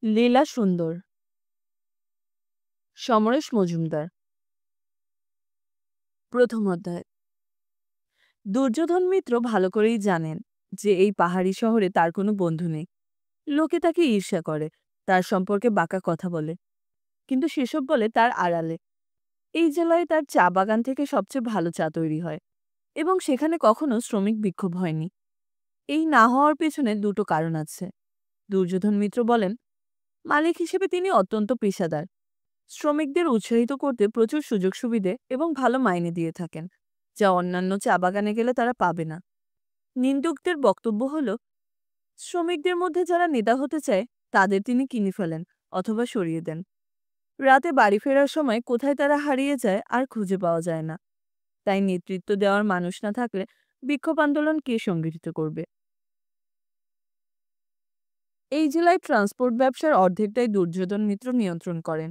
লীলা সুন্দর, সমরেশ মজুমদার। প্রথম অধ্যায়। দুর্যোধন মিত্র ভালো করেই জানেন যে এই পাহাড়ি শহরে তার কোনো বন্ধু নেই। লোকে তাকে ঈর্ষা করে, তার সম্পর্কে বাঁকা কথা বলে, কিন্তু সেসব বলে তার আড়ালে। এই জেলায় তার চা বাগান থেকে সবচেয়ে ভালো চা তৈরি হয়, এবং সেখানে কখনো শ্রমিক বিক্ষোভ হয়নি। এই না হওয়ার পেছনে দুটো কারণ আছে। দুর্যোধন মিত্র বলেন, মালিক হিসেবে তিনি অত্যন্ত পেশাদার। শ্রমিকদের উৎসাহিত করতে প্রচুর সুযোগ সুবিধে এবং ভালো মাইনে দিয়ে থাকেন, যা অন্যান্য চা বাগানে গেলে তারা পাবে না। নিন্দুকদের বক্তব্য হলো, শ্রমিকদের মধ্যে যারা নেতা হতে চায় তাদের তিনি কিনে ফেলেন অথবা সরিয়ে দেন। রাতে বাড়ি ফেরার সময় কোথায় তারা হারিয়ে যায় আর খুঁজে পাওয়া যায় না। তাই নেতৃত্ব দেওয়ার মানুষ না থাকলে বিক্ষোভ আন্দোলন কে সংগঠিত করবে? এই জেলায় ট্রান্সপোর্ট ব্যবসার অর্ধেকটাই দুর্যোধন মিত্র নিয়ন্ত্রণ করেন।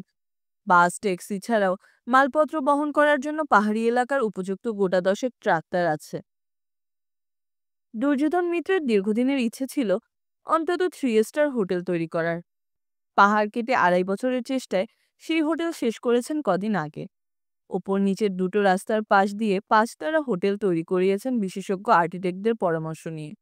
বাস, ট্যাক্সি ছাড়াও মালপত্র বহন করার জন্য পাহাড়ি এলাকার উপযুক্ত গোটা দশেক ট্রাক্টর আছে। দুর্যোধন মিত্রের দীর্ঘদিনের ইচ্ছে ছিল অন্তত 3 স্টার হোটেল তৈরি করার। পাহাড় কেটে 2.5 বছরের চেষ্টায় সেই হোটেল শেষ করেছেন কদিন আগে। ওপর নিচের দুটো রাস্তার পাশ দিয়ে 5 তারা হোটেল তৈরি করিয়েছেন বিশেষজ্ঞ আর্কিটেক্টদের পরামর্শ নিয়ে।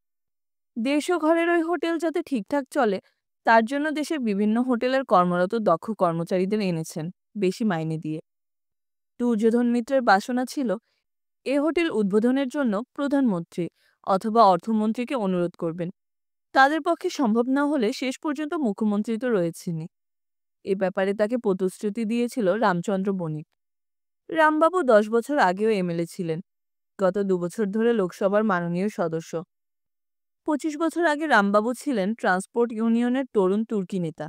দেড়শো ঘরের ওই হোটেল যাতে ঠিকঠাক চলে, তার জন্য দেশের বিভিন্ন হোটেলের কর্মরত দক্ষ কর্মচারীদের এনেছেন, বেশি মাইনে দিয়ে। দুর্যোধন মিত্রের বাসনা ছিল এ হোটেল উদ্বোধনের জন্য প্রধানমন্ত্রী অথবা অর্থমন্ত্রীকে অনুরোধ করবেন। তাদের পক্ষে সম্ভব না হলে শেষ পর্যন্ত মুখ্যমন্ত্রী তো রয়েছেনই। এ ব্যাপারে তাকে প্রতিশ্রুতি দিয়েছিল রামচন্দ্র বণিক। রামবাবু 10 বছর আগেও এমএলএ ছিলেন, গত 2 বছর ধরে লোকসভার মাননীয় সদস্য। 25 বছর আগে রামবাবু ছিলেন ট্রান্সপোর্ট ইউনিয়নের তরুণ তুর্কি নেতা।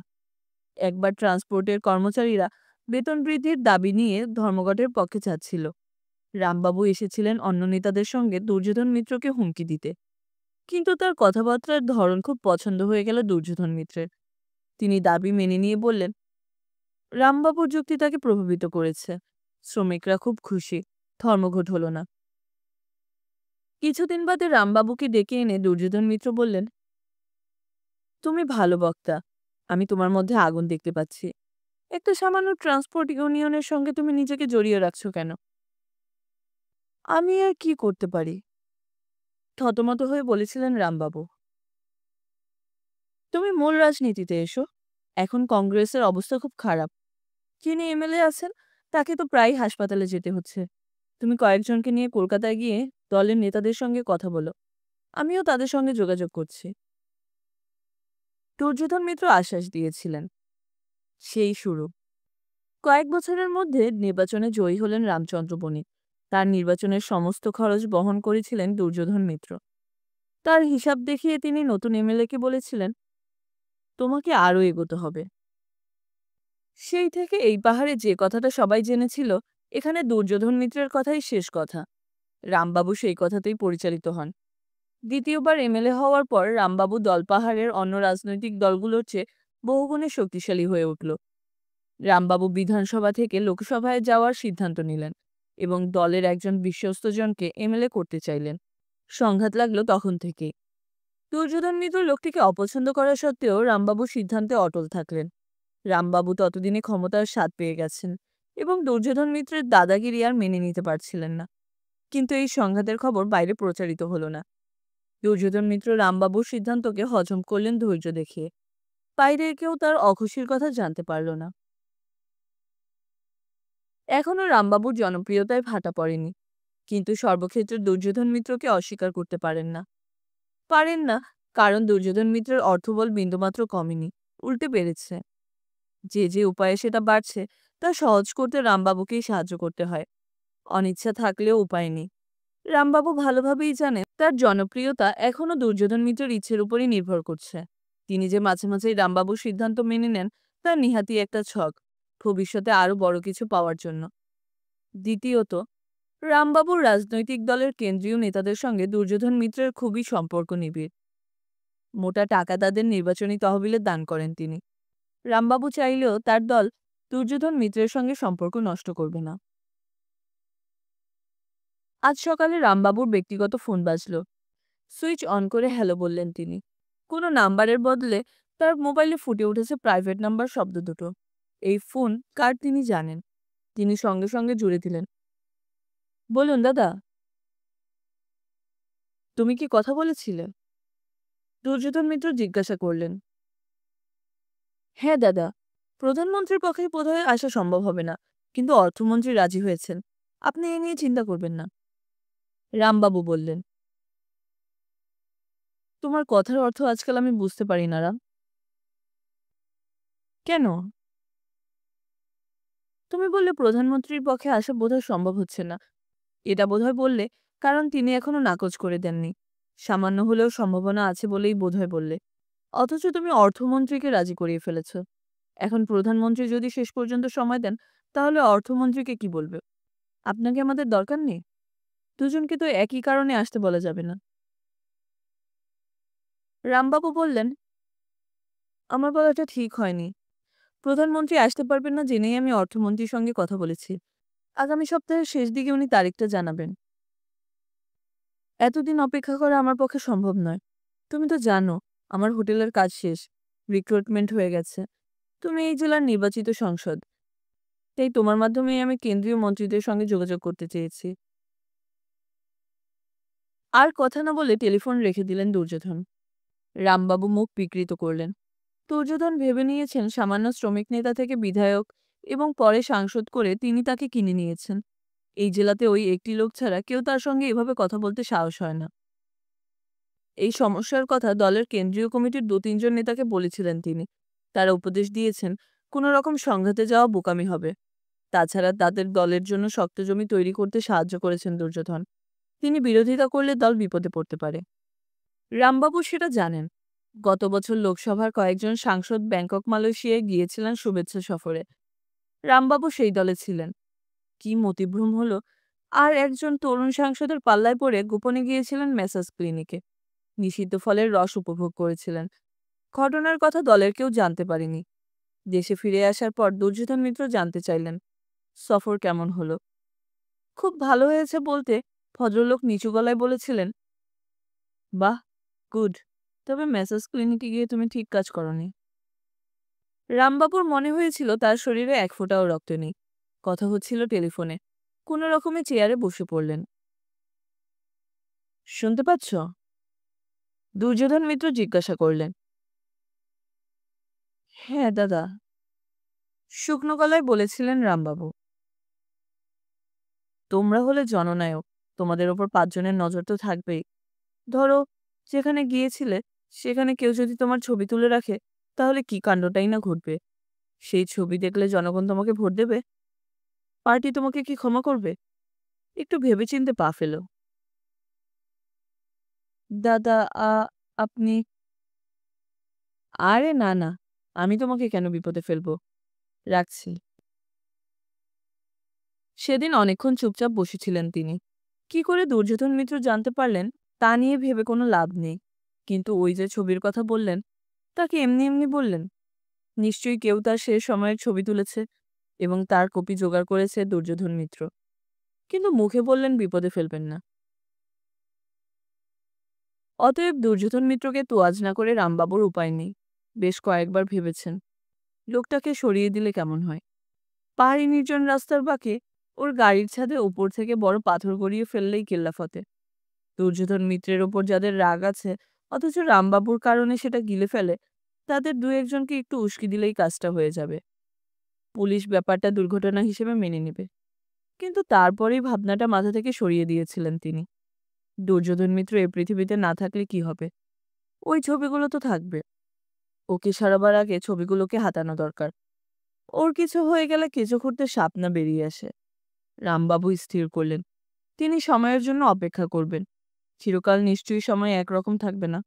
একবার ট্রান্সপোর্টের কর্মচারীরা বেতন বৃদ্ধির দাবি নিয়ে ধর্মঘটের পক্ষে যাচ্ছিল। রামবাবু এসেছিলেন অন্য নেতাদের সঙ্গে দুর্যোধন মিত্রকে হুমকি দিতে, কিন্তু তার কথাবার্তার ধরন খুব পছন্দ হয়ে গেল দুর্যোধন মিত্রের। তিনি দাবি মেনে নিয়ে বললেন, রামবাবুর যুক্তি তাকে প্রভাবিত করেছে। শ্রমিকরা খুব খুশি, ধর্মঘট হলো না। কিছুদিন বাদে রামবাবুকে ডেকে এনে দুর্যোধন মিত্র বললেন, তুমি ভালো বক্তা, আমি তোমার মধ্যে আগুন দেখতে পাচ্ছি। একটা সামান্য ট্রান্সপোর্ট ইউনিয়নের সঙ্গে তুমি নিজেকে জড়িয়ে রাখছো কেন? আমি আর কি করতে পারি? থতমত হয়ে বলেছিলেন রামবাবু। তুমি মূল রাজনীতিতে এসো। এখন কংগ্রেসের অবস্থা খুব খারাপ। যিনি এমএলএ আছেন তাকে তো প্রায় হাসপাতালে যেতে হচ্ছে। তুমি কয়েকজনকে নিয়ে কলকাতায় গিয়ে দলের নেতাদের সঙ্গে কথা বলো। আমিও তাদের সঙ্গে যোগাযোগ করছি। দুর্যোধন মিত্র আশ্বাস দিয়েছিলেন। সেই শুরু। কয়েক বছরের মধ্যে নির্বাচনে জয়ী হলেন রামচন্দ্র বণিক। তার নির্বাচনের সমস্ত খরচ বহন করেছিলেন দুর্যোধন মিত্র। তার হিসাব দেখিয়ে তিনি নতুন এমএলএকে বলেছিলেন, তোমাকে আরও এগোতে হবে। সেই থেকে এই পাহাড়ে যে কথাটা সবাই জেনেছিল, এখানে দুর্যোধন মিত্রের কথাই শেষ কথা। রামবাবু সেই কথাতেই পরিচালিত হন। দ্বিতীয়বার এমএলএ হওয়ার পর রামবাবু দল পাহাড়ের অন্য রাজনৈতিক দলগুলোর চেয়ে বহুগুণে শক্তিশালী হয়ে উঠল। রামবাবু বিধানসভা থেকে লোকসভায় যাওয়ার সিদ্ধান্ত নিলেন এবং দলের একজন বিশ্বস্তজনকে এমএলএ করতে চাইলেন। সংঘাত লাগলো তখন থেকেই। দুর্যোধন মিত্র লোকটিকে অপছন্দ করা সত্ত্বেও রামবাবু সিদ্ধান্তে অটল থাকলেন। রামবাবু ততদিনে ক্ষমতার স্বাদ পেয়ে গেছেন এবং দুর্যোধন মিত্রের দাদাগিরি আর মেনে নিতে পারছিলেন না। কিন্তু এই সংঘাতের খবর বাইরে প্রচারিত হলো না। দুর্যোধন মিত্র রামবাবুর সিদ্ধান্তকে হজম করলেন ধৈর্য দেখিয়ে। বাইরে কেউ তার অখুশির কথা জানতে পারল না। এখনও রামবাবুর জনপ্রিয়তায় ভাটা পড়েনি, কিন্তু সর্বক্ষেত্রে দুর্যোধন মিত্রকে অস্বীকার করতে পারেন না, কারণ দুর্যোধন মিত্রের অর্থবল বিন্দুমাত্র কমেনি, উল্টে বেড়েছে। যে উপায়ে সেটা বাড়ছে তা সহজ করতে রামবাবুকেই সাহায্য করতে হয়। অনিচ্ছা থাকলেও উপায় নেই। রামবাবু ভালোভাবেই জানেন তার জনপ্রিয়তা এখনও দুর্যোধন মিত্রের ইচ্ছের উপরই নির্ভর করছে। তিনি যে মাঝে মাঝেই রামবাবুর সিদ্ধান্ত মেনে নেন, তা নিহাতি একটা ছক, ভবিষ্যতে আরও বড় কিছু পাওয়ার জন্য। দ্বিতীয়ত, রামবাবুর রাজনৈতিক দলের কেন্দ্রীয় নেতাদের সঙ্গে দুর্যোধন মিত্রের খুবই সম্পর্ক নিবিড়। মোটা টাকা তাদের নির্বাচনী তহবিলে দান করেন তিনি। রামবাবু চাইলেও তার দল দুর্যোধন মিত্রের সঙ্গে সম্পর্ক নষ্ট করবে না। আজ সকালে রামবাবুর ব্যক্তিগত ফোন বাজল। সুইচ অন করে হ্যালো বললেন তিনি। কোনো নাম্বারের বদলে তার মোবাইলে ফুটে উঠেছে প্রাইভেট নাম্বার শব্দ দুটো। এই ফোন কার তিনি জানেন। তিনি সঙ্গে সঙ্গে জুড়ে দিলেন। বলুন দাদা, তুমি কি কথা বলেছিলে? দুর্যোধন মিত্র জিজ্ঞাসা করলেন। হ্যাঁ দাদা, প্রধানমন্ত্রীর পক্ষে বোধহয় আসা সম্ভব হবে না, কিন্তু অর্থমন্ত্রী রাজি হয়েছেন। আপনি এ নিয়ে চিন্তা করবেন না। রামবাবু বললেন। তোমার কথার অর্থ আজকাল আমি বুঝতে পারি না রাম। কেন? তুমি বললে প্রধানমন্ত্রীর পক্ষে আসা বোধহয় সম্ভব হচ্ছে না। এটা বোধহয় বললে কারণ তিনি এখনো নাকচ করে দেননি। সামান্য হলেও সম্ভাবনা আছে বলেই বোধহয় বললে। অথচ তুমি অর্থমন্ত্রীকে রাজি করিয়ে ফেলেছ। এখন প্রধানমন্ত্রী যদি শেষ পর্যন্ত সময় দেন, তাহলে অর্থমন্ত্রীকে কি বলবে? আপনাকে আমাদের দরকার নেই? দুজনকে তো একই কারণে আসতে বলা যাবে না। রামবাবু বললেন, আমার বলাটা ঠিক হয়নি। প্রধানমন্ত্রী আসতে পারবেন না জেনেই আমি অর্থমন্ত্রীর সঙ্গে কথা বলেছি। আগামী সপ্তাহের শেষ দিকে উনি তারিখটা জানাবেন। এতদিন অপেক্ষা করা আমার পক্ষে সম্ভব নয়। তুমি তো জানো, আমার হোটেলের কাজ শেষ। রিক্রুটমেন্ট হয়ে গেছে। তুমি এই জেলার নির্বাচিত সংসদ। তাই তোমার মাধ্যমেই আমি কেন্দ্রীয় মন্ত্রীদের সঙ্গে যোগাযোগ করতে চেয়েছি। আর কথা না বলে টেলিফোন রেখে দিলেন দুর্যোধন। রামবাবু মুখ বিকৃত করলেন। দুর্যোধন ভেবে নিয়েছেন সামান্য শ্রমিক নেতা থেকে বিধায়ক এবং পরে সাংসদ করে তিনি তাকে কিনে নিয়েছেন। এই জেলাতে ওই একটি লোক ছাড়া কেউ তার সঙ্গে এভাবে কথা বলতে সাহস হয় না। এই সমস্যার কথা দলের কেন্দ্রীয় কমিটির ২-৩ জন নেতাকে বলেছিলেন তিনি। তারা উপদেশ দিয়েছেন, কোনো রকম সংঘাতে যাওয়া বোকামি হবে। তাছাড়া তাদের দলের জন্য শক্ত জমি তৈরি করতে সাহায্য করেছেন দুর্যোধন। তিনি বিরোধিতা করলে দল বিপদে পড়তে পারে। রামবাবু সেটা জানেন। গত বছর লোকসভার কয়েকজন সাংসদ ব্যাংকক মালয়েশিয়ায় গিয়েছিলেন শুভেচ্ছা সফরে। রামবাবু সেই দলে ছিলেন। কি মতিভ্রম হলো! আর একজন তরুণ সাংসদের পাল্লায় পড়ে গোপনে গিয়েছিলেন ম্যাসাজ ক্লিনিকে। নিষিদ্ধ ফলের রস উপভোগ করেছিলেন। ঘটনার কথা দলের কেউ জানতে পারেনি। দেশে ফিরে আসার পর দুর্যোধন মিত্র জানতে চাইলেন, সফর কেমন হলো? খুব ভালো হয়েছে বলতে ভদ্রলোক নিচু গলায় বলেছিলেন, বাহ, গুড। তবে ম্যাসাজ ক্লিনিকে গিয়ে তুমি ঠিক কাজ করনি। রামবাবুর মনে হয়েছিল তার শরীরে এক ফোঁটাও রক্ত নেই। কথা হচ্ছিল টেলিফোনে। কোনো রকমে চেয়ারে বসে পড়লেন। শুনতে পাচ্ছ? দুর্যোধন মিত্র জিজ্ঞাসা করলেন। হ্যাঁ দাদা, শুকনো গলায় বলেছিলেন রামবাবু। তোমরা হলে জননায়ক। তোমাদের ওপর ৫ জনের নজর তো থাকবেই। ধরো, যেখানে গিয়েছিলে সেখানে কেউ যদি তোমার ছবি তুলে রাখে, তাহলে কি কাণ্ডটাই না ঘটবে। সেই ছবি দেখলে জনগণ তোমাকে ভোট দেবে? পার্টি তোমাকে কি ক্ষমা করবে? একটু ভেবেচিন্তে পা ফেলো। দাদা, আপনি। আরে না না, আমি তোমাকে কেন বিপদে ফেলবো। রাখছি। সেদিন অনেকক্ষণ চুপচাপ বসেছিলেন তিনি। কি করে দুর্যোধন মিত্র জানতে পারলেন তা নিয়ে ভেবে কোনো লাভ নেই। কিন্তু ওই যে ছবির কথা বললেন, তাকে এমনি এমনি বললেন? নিশ্চয়ই কেউ তার শেষ সময়ের ছবি তুলেছে এবং তার কপি জোগাড় করেছে দুর্যোধন মিত্র। কিন্তু মুখে বললেন বিপদে ফেলবেন না। অতএব দুর্যোধন মিত্রকে তোয়াজ না করে রামবাবুর উপায় নেই। বেশ কয়েকবার ভেবেছেন, লোকটাকে সরিয়ে দিলে কেমন হয়। পাহাড়ি নির্জন রাস্তার বাঁকে ওর গাড়ির ছাদে উপর থেকে বড় পাথর গড়িয়ে ফেললেই কেল্লাফতে। দুর্যোধন মিত্রের ওপর যাদের রাগ আছে, অথচ রামবাবুর কারণে সেটা গিলে ফেলে, তাদের ২-১ জনকে একটু উস্কি দিলেই কাজটা হয়ে যাবে। পুলিশ ব্যাপারটা দুর্ঘটনা হিসেবে মেনে নেবে। কিন্তু তারপরেই ভাবনাটা মাথা থেকে সরিয়ে দিয়েছিলেন তিনি। দুর্যোধন মিত্র এ পৃথিবীতে না থাকলে কি হবে? ওই ছবিগুলো তো থাকবে। ওকে সরাবার আগে ছবিগুলোকে হাতানো দরকার। ওর কিছু হয়ে গেলে কেঁচো খুঁড়তে সাপ না বেরিয়ে আসে। রামবাবু স্থির করলেন, তিনি সময়ের জন্য অপেক্ষা করবেন। চিরকাল নিশ্চয়ই সময় একরকম থাকবে না।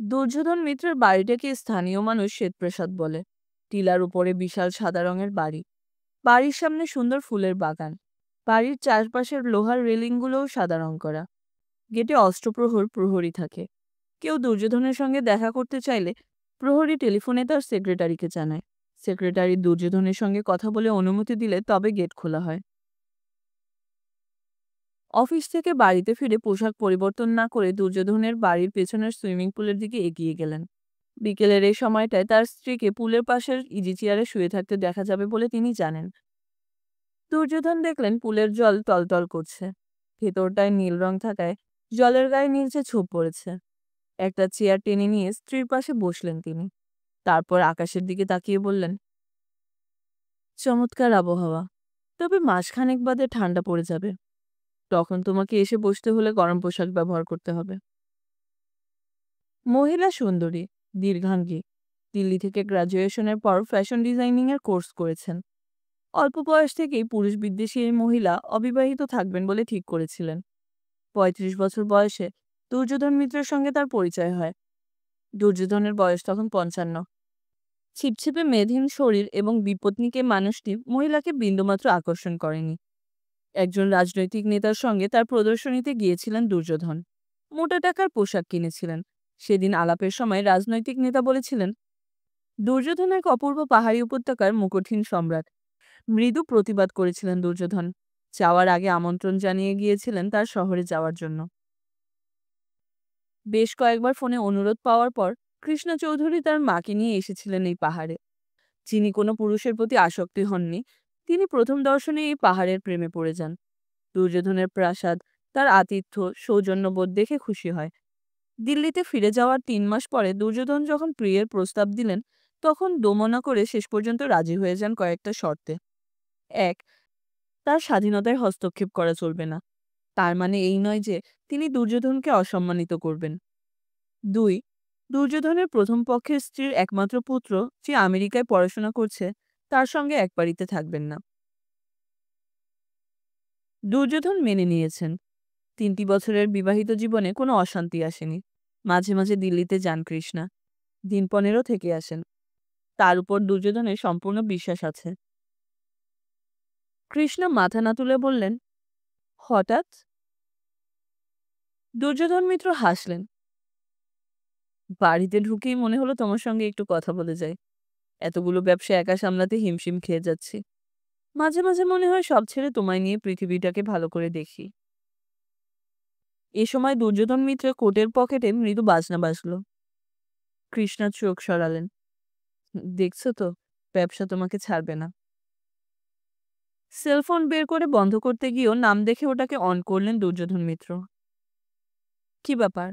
দুর্যোধন মিত্রের বাড়িটাকে স্থানীয় মানুষ শ্বেতপ্রাসাদ বলে। টিলার উপরে বিশাল সাদা রঙের বাড়ি। বাড়ির সামনে সুন্দর ফুলের বাগান। বাড়ির চারপাশের লোহার রেলিংগুলোও সাদা রং করা। গেটে অষ্টপ্রহর প্রহরী থাকে। কেউ দুর্যোধনের সঙ্গে দেখা করতে চাইলে প্রহরী টেলিফোনে তার সেক্রেটারিকে জানায়। সেক্রেটারি দুর্যোধনের সঙ্গে কথা বলে অনুমতি দিলে তবে গেট খোলা হয়। অফিস থেকে বাড়িতে ফিরে পোশাক পরিবর্তন না করে দুর্যোধনের বাড়ির পেছনের সুইমিং পুলের দিকে এগিয়ে গেলেন। বিকেলের এই সময়টায় তার স্ত্রীকে পুলের পাশের ইজি চেয়ারে শুয়ে থাকতে দেখা যাবে বলে তিনি জানেন। দুর্যোধন দেখলেন পুলের জল টলটল করছে। ভেতরটায় নীল রং থাকায় জলের গায়ে নীলচে ছোপ পড়েছে। একটা চেয়ার টেনে নিয়ে স্ত্রীর পাশে বসলেন তিনি। তারপর আকাশের দিকে তাকিয়ে বললেন, চমৎকার আবহাওয়া, তবে মাসখানেক বাদে ঠান্ডা পড়ে যাবে। তখন তোমাকে এসে বসতে হলে গরম পোশাক ব্যবহার করতে হবে। মহিলা সুন্দরী, দীর্ঘাঙ্গী, দিল্লি থেকে গ্রাজুয়েশনের পর ফ্যাশন ডিজাইনিং এর কোর্স করেছেন। অল্প বয়স থেকেই পুরুষ বিদ্বেষী এই মহিলা অবিবাহিত থাকবেন বলে ঠিক করেছিলেন। ৩৫ বছর বয়সে দুর্যোধন মিত্রের সঙ্গে তার পরিচয় হয়। দুর্যোধনের বয়স তখন ৫৫। ছিপছিপে মেদহীন শরীর এবং বিপত্নিকে মানুষটি মহিলাকে বিন্দুমাত্র আকর্ষণ করেনি। একজন রাজনৈতিক নেতার সঙ্গে তার প্রদর্শনীতে গিয়েছিলেন দুর্যোধন। মোটা টাকার পোশাক কিনেছিলেন। সেদিন আলাপের সময় রাজনৈতিক নেতা বলেছিলেন, দুর্যোধন এক অপূর্ব পাহাড়ি উপত্যকার মুকুটহীন সম্রাট। মৃদু প্রতিবাদ করেছিলেন দুর্যোধন। যাওয়ার আগে আমন্ত্রণ জানিয়ে গিয়েছিলেন তার শহরে যাওয়ার জন্য। বেশ কয়েকবার ফোনে অনুরোধ পাওয়ার পর কৃষ্ণ চৌধুরী তার মাকে নিয়ে এসেছিলেন এই পাহাড়ে। যিনি কোনো পুরুষের প্রতি আসক্তি হননি, তিনি প্রথম দর্শনে এই পাহাড়ের প্রেমে পড়ে যান। দুর্যোধনের প্রাসাদ, তার আতিথ্য, সৌজন্যবোধ দেখে খুশি হয়। দিল্লিতে ফিরে যাওয়ার ৩ মাস পরে দুর্যোধন যখন প্রিয়ের প্রস্তাব দিলেন, তখন দোমনা করে শেষ পর্যন্ত রাজি হয়ে যান কয়েকটা শর্তে। ১. তার স্বাধীনতায় হস্তক্ষেপ করা চলবে না। তার মানে এই নয় যে তিনি দুর্যোধনকে অসম্মানিত করবেন। ২. দুর্যোধনের প্রথম পক্ষের স্ত্রীর একমাত্র পুত্র, যে আমেরিকায় পড়াশোনা করছে, তার সঙ্গে এক বাড়িতে থাকবেন না। দুর্যোধন মেনে নিয়েছেন। ৩টি বছরের বিবাহিত জীবনে কোনো অশান্তি আসেনি। মাঝে মাঝে দিল্লিতে যান কৃষ্ণা। দিন ১৫ থেকে আসেন। তার উপর দুর্যোধনের সম্পূর্ণ বিশ্বাস আছে। কৃষ্ণা মাথা না তুলে বললেন, হঠাৎ? দুর্যোধন মিত্র হাসলেন। বাড়িতে ঢুকেই মনে হলো তোমার সঙ্গে একটু কথা বলে যাই। এতগুলো ব্যবসা একা সামলাতে হিমশিম খেয়ে যাচ্ছি। মাঝে মাঝে মনে হয় সব ছেড়ে তোমায় নিয়ে পৃথিবীটাকে ভালো করে দেখি। এ সময় দুর্যোধন মিত্রের কোটের পকেটে মৃদু বাজনা বাজল। কৃষ্ণা চোখ সরালেন। দেখছো তো, ব্যবসা তোমাকে ছাড়বে না। সেলফোন বের করে বন্ধ করতে গিয়েও নাম দেখে ওটাকে অন করলেন দুর্যোধন মিত্র। কি ব্যাপার?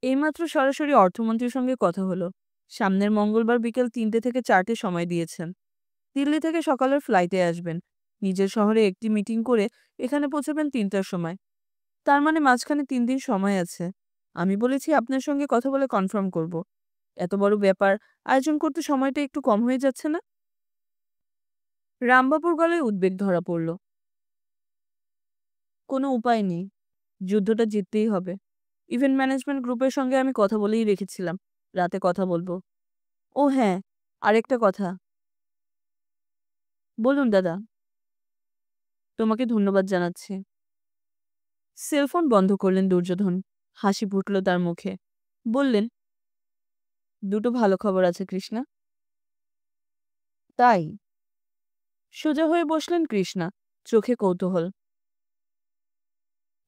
এইমাত্র সরাসরি অর্থমন্ত্রীর সঙ্গে কথা হলো। সামনের মঙ্গলবার বিকেল ৩টে থেকে ৪টে সময় দিয়েছেন। দিল্লি থেকে সকালের ফ্লাইটে আসবেন। নিজের শহরে একটি মিটিং করে এখানে পৌঁছাবেন ৩টার সময়। তার মানে মাঝখানে ৩ দিন সময় আছে। আমি বলেছি আপনার সঙ্গে কথা বলে কনফার্ম করব। এত বড় ব্যাপার আয়োজন করতে সময়টা একটু কম হয়ে যাচ্ছে না? রামবাবুর গলায় উদ্বেগ ধরা পড়ল। কোনো উপায় নেই। যুদ্ধটা জিততেই হবে। ইভেন্ট ম্যানেজমেন্ট গ্রুপের সঙ্গে আমি কথা বলেই রেখেছিলাম, রাতে কথা বলবো। ও হ্যাঁ, আরেকটা কথা। বলুন দাদা। তোমাকে ধন্যবাদ জানাচ্ছি। সেলফোন বন্ধ করলেন দুর্যোধন। হাসি ফুটল তার মুখে। বললেন, দুটো ভালো খবর আছে কৃষ্ণা। তাই? সোজা হয়ে বসলেন কৃষ্ণা, চোখে কৌতূহল।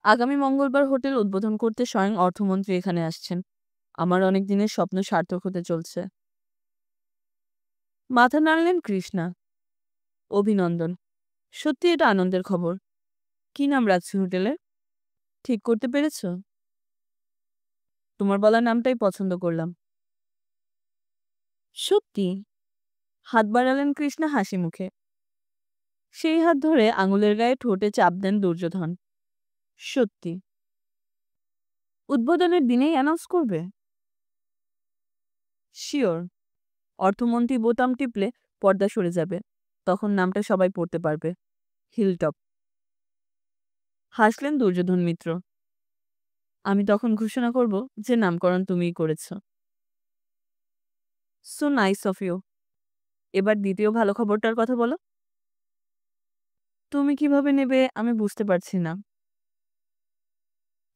আগামী মঙ্গলবার হোটেল উদ্বোধন করতে স্বয়ং অর্থমন্ত্রী এখানে আসছেন। আমার অনেক দিনের স্বপ্ন সার্থক হতে চলছে। মাথা নাড়লেন কৃষ্ণা। অভিনন্দন। সত্যি এটা আনন্দের খবর। কি নাম রাখছি হোটেলে? ঠিক করতে পেরেছ? তোমার বলা নামটাই পছন্দ করলাম। সত্যি? হাত বাড়ালেন কৃষ্ণা হাসি মুখে। সেই হাত ধরে আঙুলের গায়ে ঠোঁটে চাপ দেন দুর্যোধন। সত্যি। উদ্বোধনের দিনেই অ্যানাউন্স করবে? শিওর। অর্থমন্ত্রী বোতাম টিপলে পর্দা সরে যাবে। তখন নামটা সবাই পড়তে পারবে। হিলটপ। হাসলেন দুর্যোধন মিত্র। আমি তখন ঘোষণা করব যে নামকরণ তুমিই করেছ। So nice of you. এবার দ্বিতীয় ভালো খবরটার কথা বলো। তুমি কিভাবে নেবে আমি বুঝতে পারছি না।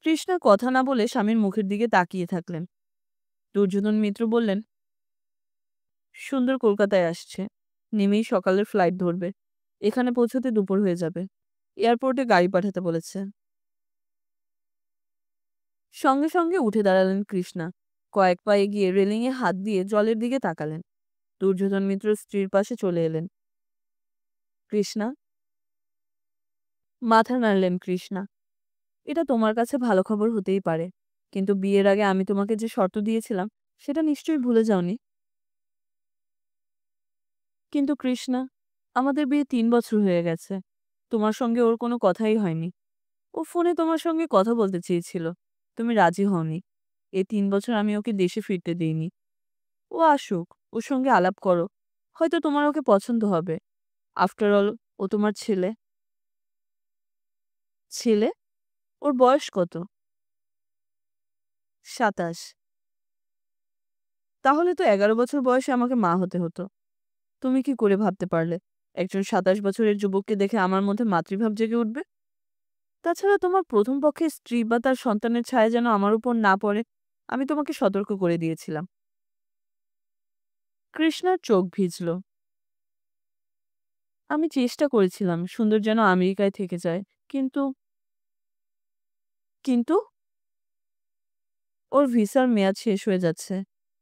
কৃষ্ণা কথা না বলে স্বামীর মুখের দিকে তাকিয়ে থাকলেন। দুর্যোধন মিত্র বললেন, সুন্দর কলকাতায় আসছে। নেমেই সকালের ফ্লাইট ধরবে। এখানে পৌঁছতে দুপুর হয়ে যাবে। এয়ারপোর্টে গাড়ি পাঠাতে বলেছে। সঙ্গে সঙ্গে উঠে দাঁড়ালেন কৃষ্ণা। কয়েক পা এগিয়ে রেলিংয়ে হাত দিয়ে জলের দিকে তাকালেন। দুর্যোধন মিত্র স্ত্রীর পাশে চলে এলেন। কৃষ্ণা, মাথা নাড়লেন কৃষ্ণা। এটা তোমার কাছে ভালো খবর হতেই পারে, কিন্তু বিয়ের আগে আমি তোমাকে যে শর্ত দিয়েছিলাম সেটা নিশ্চয়ই ভুলে যাওনি। কিন্তু কৃষ্ণা, আমাদের বিয়ে 3 বছর হয়ে গেছে। তোমার সঙ্গে ওর কোনো কথাই হয়নি। ও ফোনে তোমার সঙ্গে কথা বলতে চেয়েছিল, তুমি রাজি হওনি। এই 3 বছর আমি ওকে দেশে ফিরতে দিইনি। ও আসুক, ওর সঙ্গে আলাপ করো, হয়তো তোমার ওকে পছন্দ হবে। আফটার অল, ও তোমার ছেলে। ছেলে? ওর বয়স কত? 27। তাহলে তো 11 বছর বয়সে আমাকে মা হতে হতো। তুমি কি করে ভাবতে পারলে একজন 27 বছরের যুবককে দেখে আমার মধ্যে মাতৃভাব জেগে উঠবে? তাছাড়া তোমার প্রথম পক্ষের স্ত্রী বা তার সন্তানের ছায়া যেন আমার উপর না পড়ে, আমি তোমাকে সতর্ক করে দিয়েছিলাম। কৃষ্ণার চোখ ভিজল। আমি চেষ্টা করেছিলাম সুন্দর যেন আমেরিকায় থেকে যায়, কিন্তু কিন্তু ওর ভিসার মেয়াদ শেষ হয়ে যাচ্ছে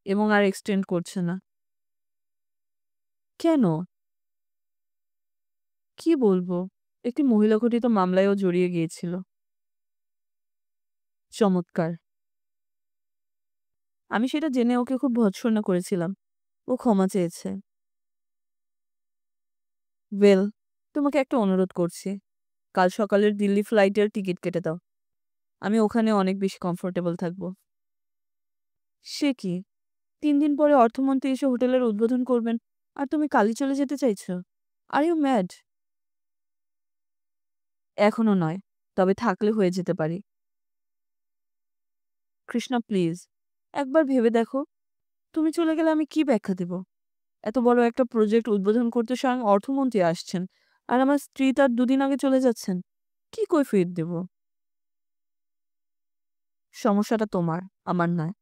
এবং আর এক্সটেন্ড করছে না। কেন? কি বলবো, একটি মহিলা ঘটিত মামলায়ও জড়িয়ে গিয়েছিল। চমৎকার। আমি সেটা জেনে ওকে খুব ভর্ৎসনা করেছিলাম। ও ক্ষমা চেয়েছে। ওয়েল, তোমাকে একটা অনুরোধ করছি। কাল সকালের দিল্লি ফ্লাইটের টিকিট কেটে দাও। আমি ওখানে অনেক বেশি কমফোর্টেবল থাকব। সে কি? 3 দিন পরে অর্থমন্ত্রী এসে হোটেলের উদ্বোধন করবেন, আর তুমি কালই চলে যেতে চাইছো? Are you mad? এখনো নয়, তবে থাকলে হয়ে যেতে পারি। কৃষ্ণা, প্লিজ, একবার ভেবে দেখো। তুমি চলে গেলে আমি কি ব্যাখ্যা দেব? এত বড় একটা প্রজেক্ট উদ্বোধন করতে স্বয়ং অর্থমন্ত্রী আসছেন, আর আমার স্ত্রী তার 2 দিন আগে চলে যাচ্ছেন। কি কৈফিয়ত দেব? সমস্যাটা তোমার, আমার নয়।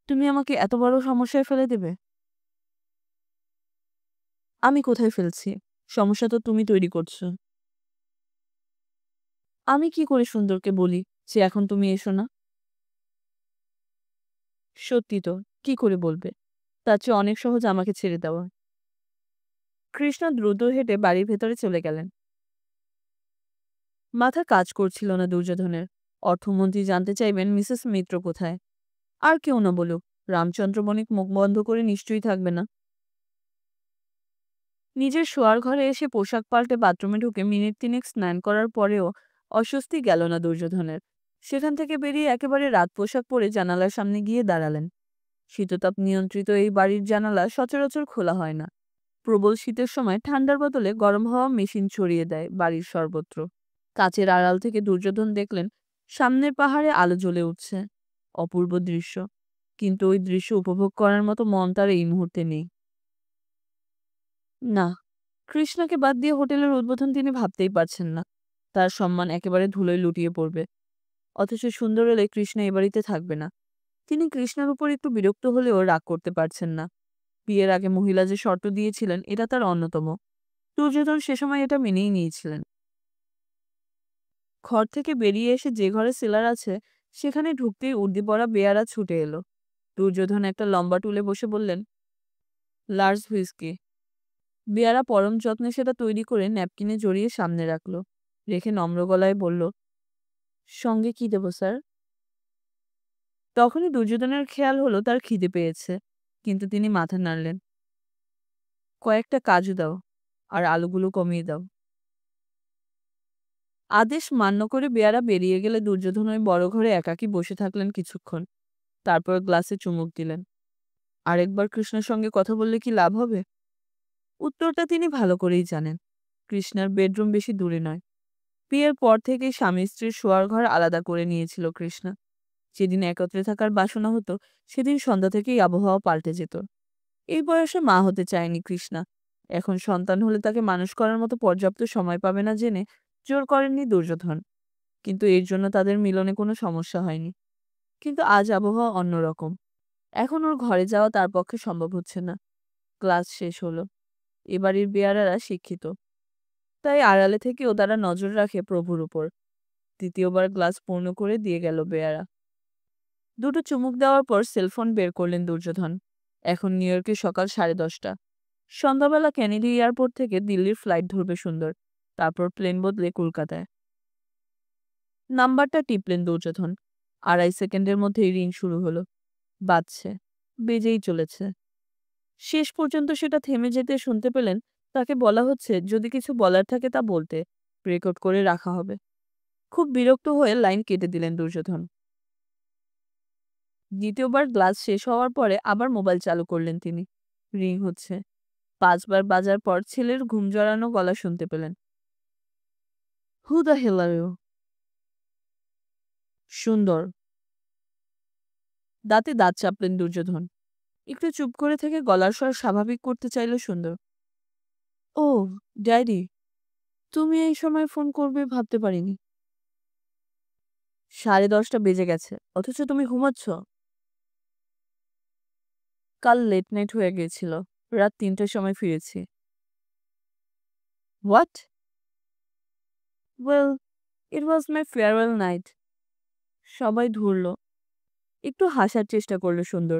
তুমি আমাকে এত বড় সমস্যায় ফেলে দেবে? আমি কোথায় ফেলছি? সমস্যা তো তুমি তৈরি করছো। আমি কি করে সুন্দরকে বলি যে এখন তুমি এসো না? সত্যি তো, কি করে বলবে? তার চেয়ে অনেক সহজ আমাকে ছেড়ে দেওয়া। কৃষ্ণ দ্রুত হেঁটে বাড়ির ভেতরে চলে গেলেন। মাথা কাজ করছিল না দুর্যোধনের। অর্থমন্ত্রী জানতে চাইবেন মিসেস মিত্র কোথায়। আর কেউ না বলুক, রামচন্দ্র বণিক মুখ বন্ধ করে নিশ্চয়ই থাকবে না। নিজের শোয়ার ঘরে এসে পোশাক পাল্টে বাথরুমে ঢুকে মিনিট 3 স্নান করার পরেও অস্বস্তি গেল না দুর্যোধনের। সেখান থেকে বেরিয়ে একেবারে রাত পোশাক পরে জানালার সামনে গিয়ে দাঁড়ালেন। শীততাপ নিয়ন্ত্রিত এই বাড়ির জানালা সচরাচর খোলা হয় না। প্রবল শীতের সময় ঠান্ডার বদলে গরম হাওয়া মেশিন ছড়িয়ে দেয় বাড়ির সর্বত্র। কাচের আড়াল থেকে দুর্যোধন দেখলেন সামনের পাহাড়ে আলো জ্বলে উঠছে। অপূর্ব দৃশ্য, কিন্তু ওই দৃশ্য উপভোগ করার মতো মন তার এই মুহূর্তে নেই। না, কৃষ্ণাকে বাদ দিয়ে হোটেলের উদ্বোধন তিনি ভাবতেই পারছেন না। তার সম্মান একেবারে ধুলোয় লুটিয়ে পড়বে। অথচ সুন্দর এলে কৃষ্ণা এ বাড়িতে থাকবে না। তিনি কৃষ্ণার উপর একটু বিরক্ত হলেও রাগ করতে পারছেন না। বিয়ের আগে মহিলা যে শর্ত দিয়েছিলেন এটা তার অন্যতম। দুর্যোধন সে সময় এটা মেনেই নিয়েছিলেন। ঘর থেকে বেরিয়ে এসে যে ঘরে সেলার আছে সেখানে ঢুকতেই উর্দিপড়া বেয়ারা ছুটে এলো। দুর্যোধন একটা লম্বা টুলে বসে বললেন, লার্জ হুইস্কি। বেয়ারা পরম যত্নে সেটা তৈরি করে ন্যাপকিনে জড়িয়ে সামনে রাখলো। রেখে নম্র গলায় বলল, সঙ্গে কি দেবো স্যার? তখনই দুর্যোধনের খেয়াল হলো তার খিদে পেয়েছে, কিন্তু তিনি মাথা নাড়লেন। কয়েকটা কাজু দাও, আর আলুগুলো কমিয়ে দাও। আদেশ মান্য করে বেয়ারা বেরিয়ে গেলে দুর্যোধন ওই বড় ঘরে একাকী বসে থাকলেন কিছুক্ষণ। তারপর গ্লাসে চুমুক দিলেন। আরেকবার কৃষ্ণের সঙ্গে কথা বললে কি লাভ হবে? উত্তরটা তিনি ভালো করেই জানেন। কৃষ্ণার বেডরুম বেশি দূরে নয়। বিয়ের পর থেকেই স্বামী স্ত্রীর শোয়ার ঘর আলাদা করে নিয়েছিল কৃষ্ণা। যেদিন একত্রে থাকার বাসনা হতো সেদিন সন্ধ্যা থেকেই আবহাওয়া পাল্টে যেত। এই বয়সে মা হতে চায়নি কৃষ্ণা। এখন সন্তান হলে তাকে মানুষ করার মতো পর্যাপ্ত সময় পাবে না জেনে জোর করেননি দুর্যোধন। কিন্তু এর জন্য তাদের মিলনে কোনো সমস্যা হয়নি। কিন্তু আজ আবহাওয়া অন্যরকম। এখন ওর ঘরে যাওয়া তার পক্ষে সম্ভব হচ্ছে না। ক্লাস শেষ হলো। এবাড়ির বেয়ারারা শিক্ষিত, তাই আড়ালে থেকেও তারা নজর রাখে প্রভুর উপর। দ্বিতীয়বার গ্লাস পূর্ণ করে দিয়ে গেল বেয়ারা। দুটো চুমুক দেওয়ার পর সেলফোন বের করলেন দুর্যোধন। এখন নিউ ইয়র্কে সকাল 10:30। সন্ধ্যাবেলা কেনেডি এয়ারপোর্ট থেকে দিল্লির ফ্লাইট ধরবে সুন্দর। তারপর প্লেন বদলে কলকাতায়। নাম্বারটা টিপলেন দুর্যোধন। 2.5 সেকেন্ডের মধ্যেই রিং শুরু হলো। বাজছে। বেজেই চলেছে। শেষ পর্যন্ত সেটা থেমে যেতে শুনতে পেলেন তাকে বলা হচ্ছে যদি কিছু বলার থাকে তা বলতে, রেকর্ড করে রাখা হবে। খুব বিরক্ত হয়ে লাইন কেটে দিলেন দুর্যোধন। দ্বিতীয়বার গ্লাস শেষ হওয়ার পরে আবার মোবাইল চালু করলেন তিনি। রিং হচ্ছে। 5 বার বাজার পর ছেলের ঘুম জড়ানো গলা শুনতে পেলেন। Who the hell are you? সুন্দর। দাঁতে দাঁত চাপলেন দুর্যোধন। একটু চুপ করে থেকে গলার স্বর স্বাভাবিক করতে চাইল সুন্দর। ও, ড্যাডি, তুমি এই সময় ফোন করবে ভাবতে পারিনি। 10:30 বেজে গেছে, অথচ তুমি ঘুমাচ্ছ। কাল লেট নাইট হয়ে গিয়েছিল। রাত 3টার সময় ফিরেছি। What? Well, it was my farewell night. সবাই ধরল। একটু হাসার চেষ্টা করলো সুন্দর।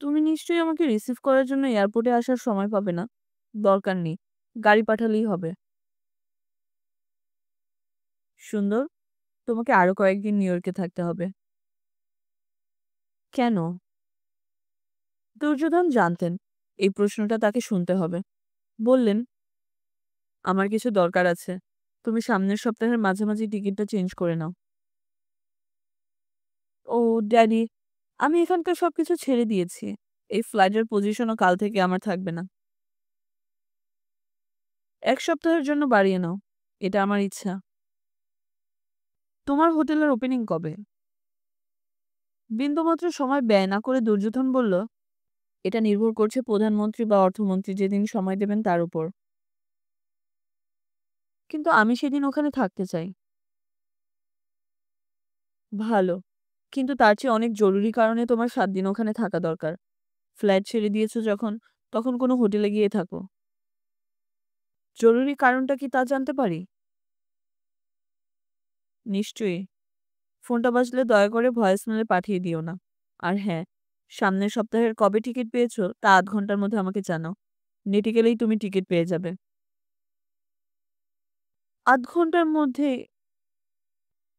তুমি নিশ্চয়ই আমাকে রিসিভ করার জন্য এয়ারপোর্টে আসার সময় পাবে না। দরকার নেই, গাড়ি পাঠালেই হবে। সুন্দর, তোমাকে আরো কয়েকদিন নিউ ইয়র্কে থাকতে হবে। কেন? দুর্যোধন জানতেন এই প্রশ্নটা তাকে শুনতে হবে। বললেন, আমার কিছু দরকার আছে। তুমি সামনের সপ্তাহের মাঝামাঝি টিকিটটা চেঞ্জ করে নাও। ও ড্যাডি, আমি এখানকার সবকিছু ছেড়ে দিয়েছি। এই ফ্লাইটের পজিশনও কাল থেকে আমার থাকবে না। 1 সপ্তাহের জন্য বাড়িয়ে নাও। এটা আমার ইচ্ছা। তোমার হোটেলের ওপেনিং কবে? বিন্দুমাত্র সময় ব্যয় না করে দুর্যোধন বলল, এটা নির্ভর করছে প্রধানমন্ত্রী বা অর্থমন্ত্রী যেদিন সময় দেবেন তার উপর। কিন্তু আমি সেদিন ওখানে থাকতে চাই। ভালো। কিন্তু তার চেয়ে অনেক জরুরি কারণে তোমার 7 দিন ওখানে থাকা দরকার। ফ্ল্যাট ছেড়ে দিয়েছো যখন, তখন কোনো হোটেলে গিয়ে থাকো। জরুরি কারণটা কি তা জানতে পারি? নিশ্চয়ই। ফোনটা বাজলে দয়া করে ভয়েসমেলে পাঠিয়ে দিও না। আর হ্যাঁ, সামনের সপ্তাহের কবে টিকিট পেয়েছো তা 8 ঘন্টার মধ্যে আমাকে জানাও। নেটে গেলেই তুমি টিকিট পেয়ে যাবে। 8 ঘন্টার মধ্যে?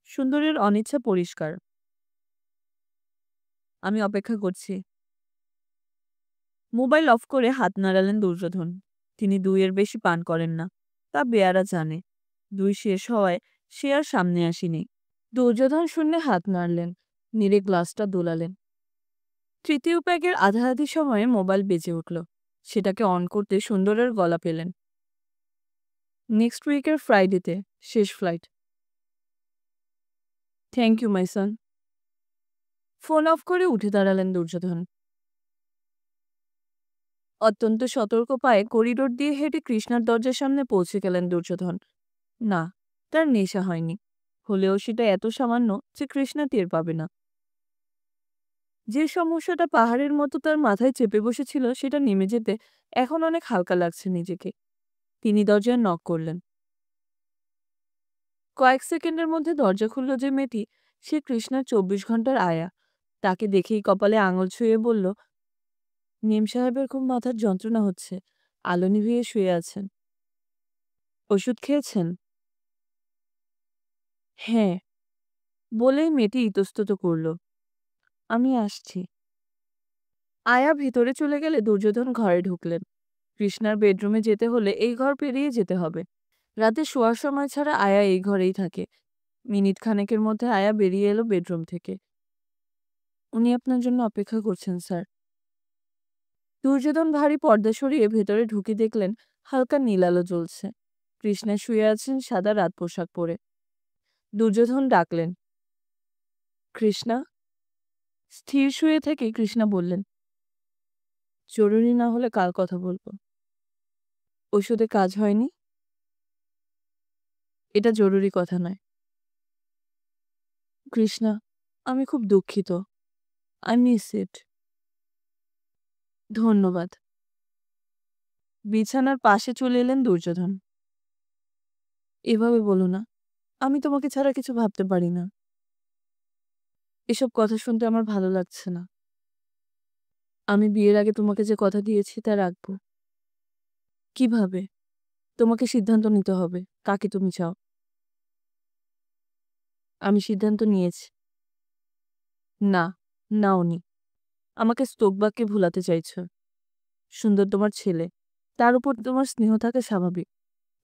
সুন্দরের অনিচ্ছা পরিষ্কার। আমি অপেক্ষা করছি। মোবাইল অফ করে হাত নাড়ালেন দুর্যোধন। তিনি 2-এর বেশি পান করেন না। তা বেয়ারা জানে। 2 শেষ হওয়ায় সে আর সামনে আসেনি। দুর্যোধন শূন্যে হাত নাড়লেন। নেড়ে গ্লাসটা দোলালেন। তৃতীয় প্যাকের আধাআধি সময়ে মোবাইল বেজে উঠল। সেটাকে অন করতে সুন্দরের গলা পেলেন। নেক্সট উইকের ফ্রাইডেতে শেষ flight. Thank you my son. Phone off করে উঠে দাঁড়ালেন দুর্যোধন। অত্যন্ত সতর্ক পায়ে করিডোর দিয়ে হেঁটে কৃষ্ণার দরজার সামনে পৌঁছে গেলেন দুর্যোধন। না, তার নেশা হয়নি। হলেও সেটা এত সামান্য যে কৃষ্ণা টের পাবে না। যে সমস্যাটা পাহাড়ের মতো তার মাথায় চেপে বসেছিল সেটা নেমে যেতে এখন অনেক হালকা লাগছে নিজেকে। তিনি দরজায় নক করলেন। কয়েক সেকেন্ডের মধ্যে দরজা খুলল যে মেয়েটি, সে কৃষ্ণার 24 ঘন্টার আয়া। তাকে দেখেই কপালে আঙুল ছুঁয়ে বলল, মেম সাহেবের খুব মাথার যন্ত্রণা হচ্ছে। আলো নিভিয়ে শুয়ে আছেন। ওষুধ খেয়েছেন? হ্যাঁ, বলেই মেয়েটি ইতস্তত করল। আমি আসছি। আয়া ভিতরে চলে গেলে দুর্যোধন ঘরে ঢুকলেন। কৃষ্ণার বেডরুমে যেতে হলে এই ঘর পেরিয়ে যেতে হবে। রাতে শোয়ার সময় ছাড়া আয়া এই ঘরেই থাকে। মিনিট খানেকের মধ্যে আয়া বেরিয়ে এলো বেডরুম থেকে। উনি আপনার জন্য অপেক্ষা করছেন স্যার। দুর্যোধন ভারী পর্দা সরিয়ে ভেতরে ঢুকে দেখলেন হালকা নীল আলো জ্বলছে। কৃষ্ণা শুয়ে আছেন সাদা রাত পোশাক পরে। দুর্যোধন ডাকলেন, কৃষ্ণা। স্থির শুয়ে থেকে কৃষ্ণা বললেন, জরুরি না হলে কাল কথা বলবো। ওষুধে কাজ হয়নি? এটা জরুরি কথা নয়। কৃষ্ণা, আমি খুব দুঃখিত। I miss it. ধন্যবাদ। বিছানার পাশে চলে এলেন দুর্যোধন। এভাবে বলো না। আমি তোমাকে ছাড়া কিছু ভাবতে পারি না। এসব কথা শুনতে আমার ভালো লাগছে না। আমি বিয়ের আগে তোমাকে যে কথা দিয়েছি তা রাখবো। কিভাবে? তোমাকে সিদ্ধান্ত নিতে হবে। কাকে তুমি চাও? আমি সিদ্ধান্ত নিয়েছি। না, নাওনি। আমাকে স্তোকবাক্যে ভুলাতে চাইছো। সুন্দর তোমার ছেলে। তার উপর তোমার স্নেহ থাকা স্বাভাবিক।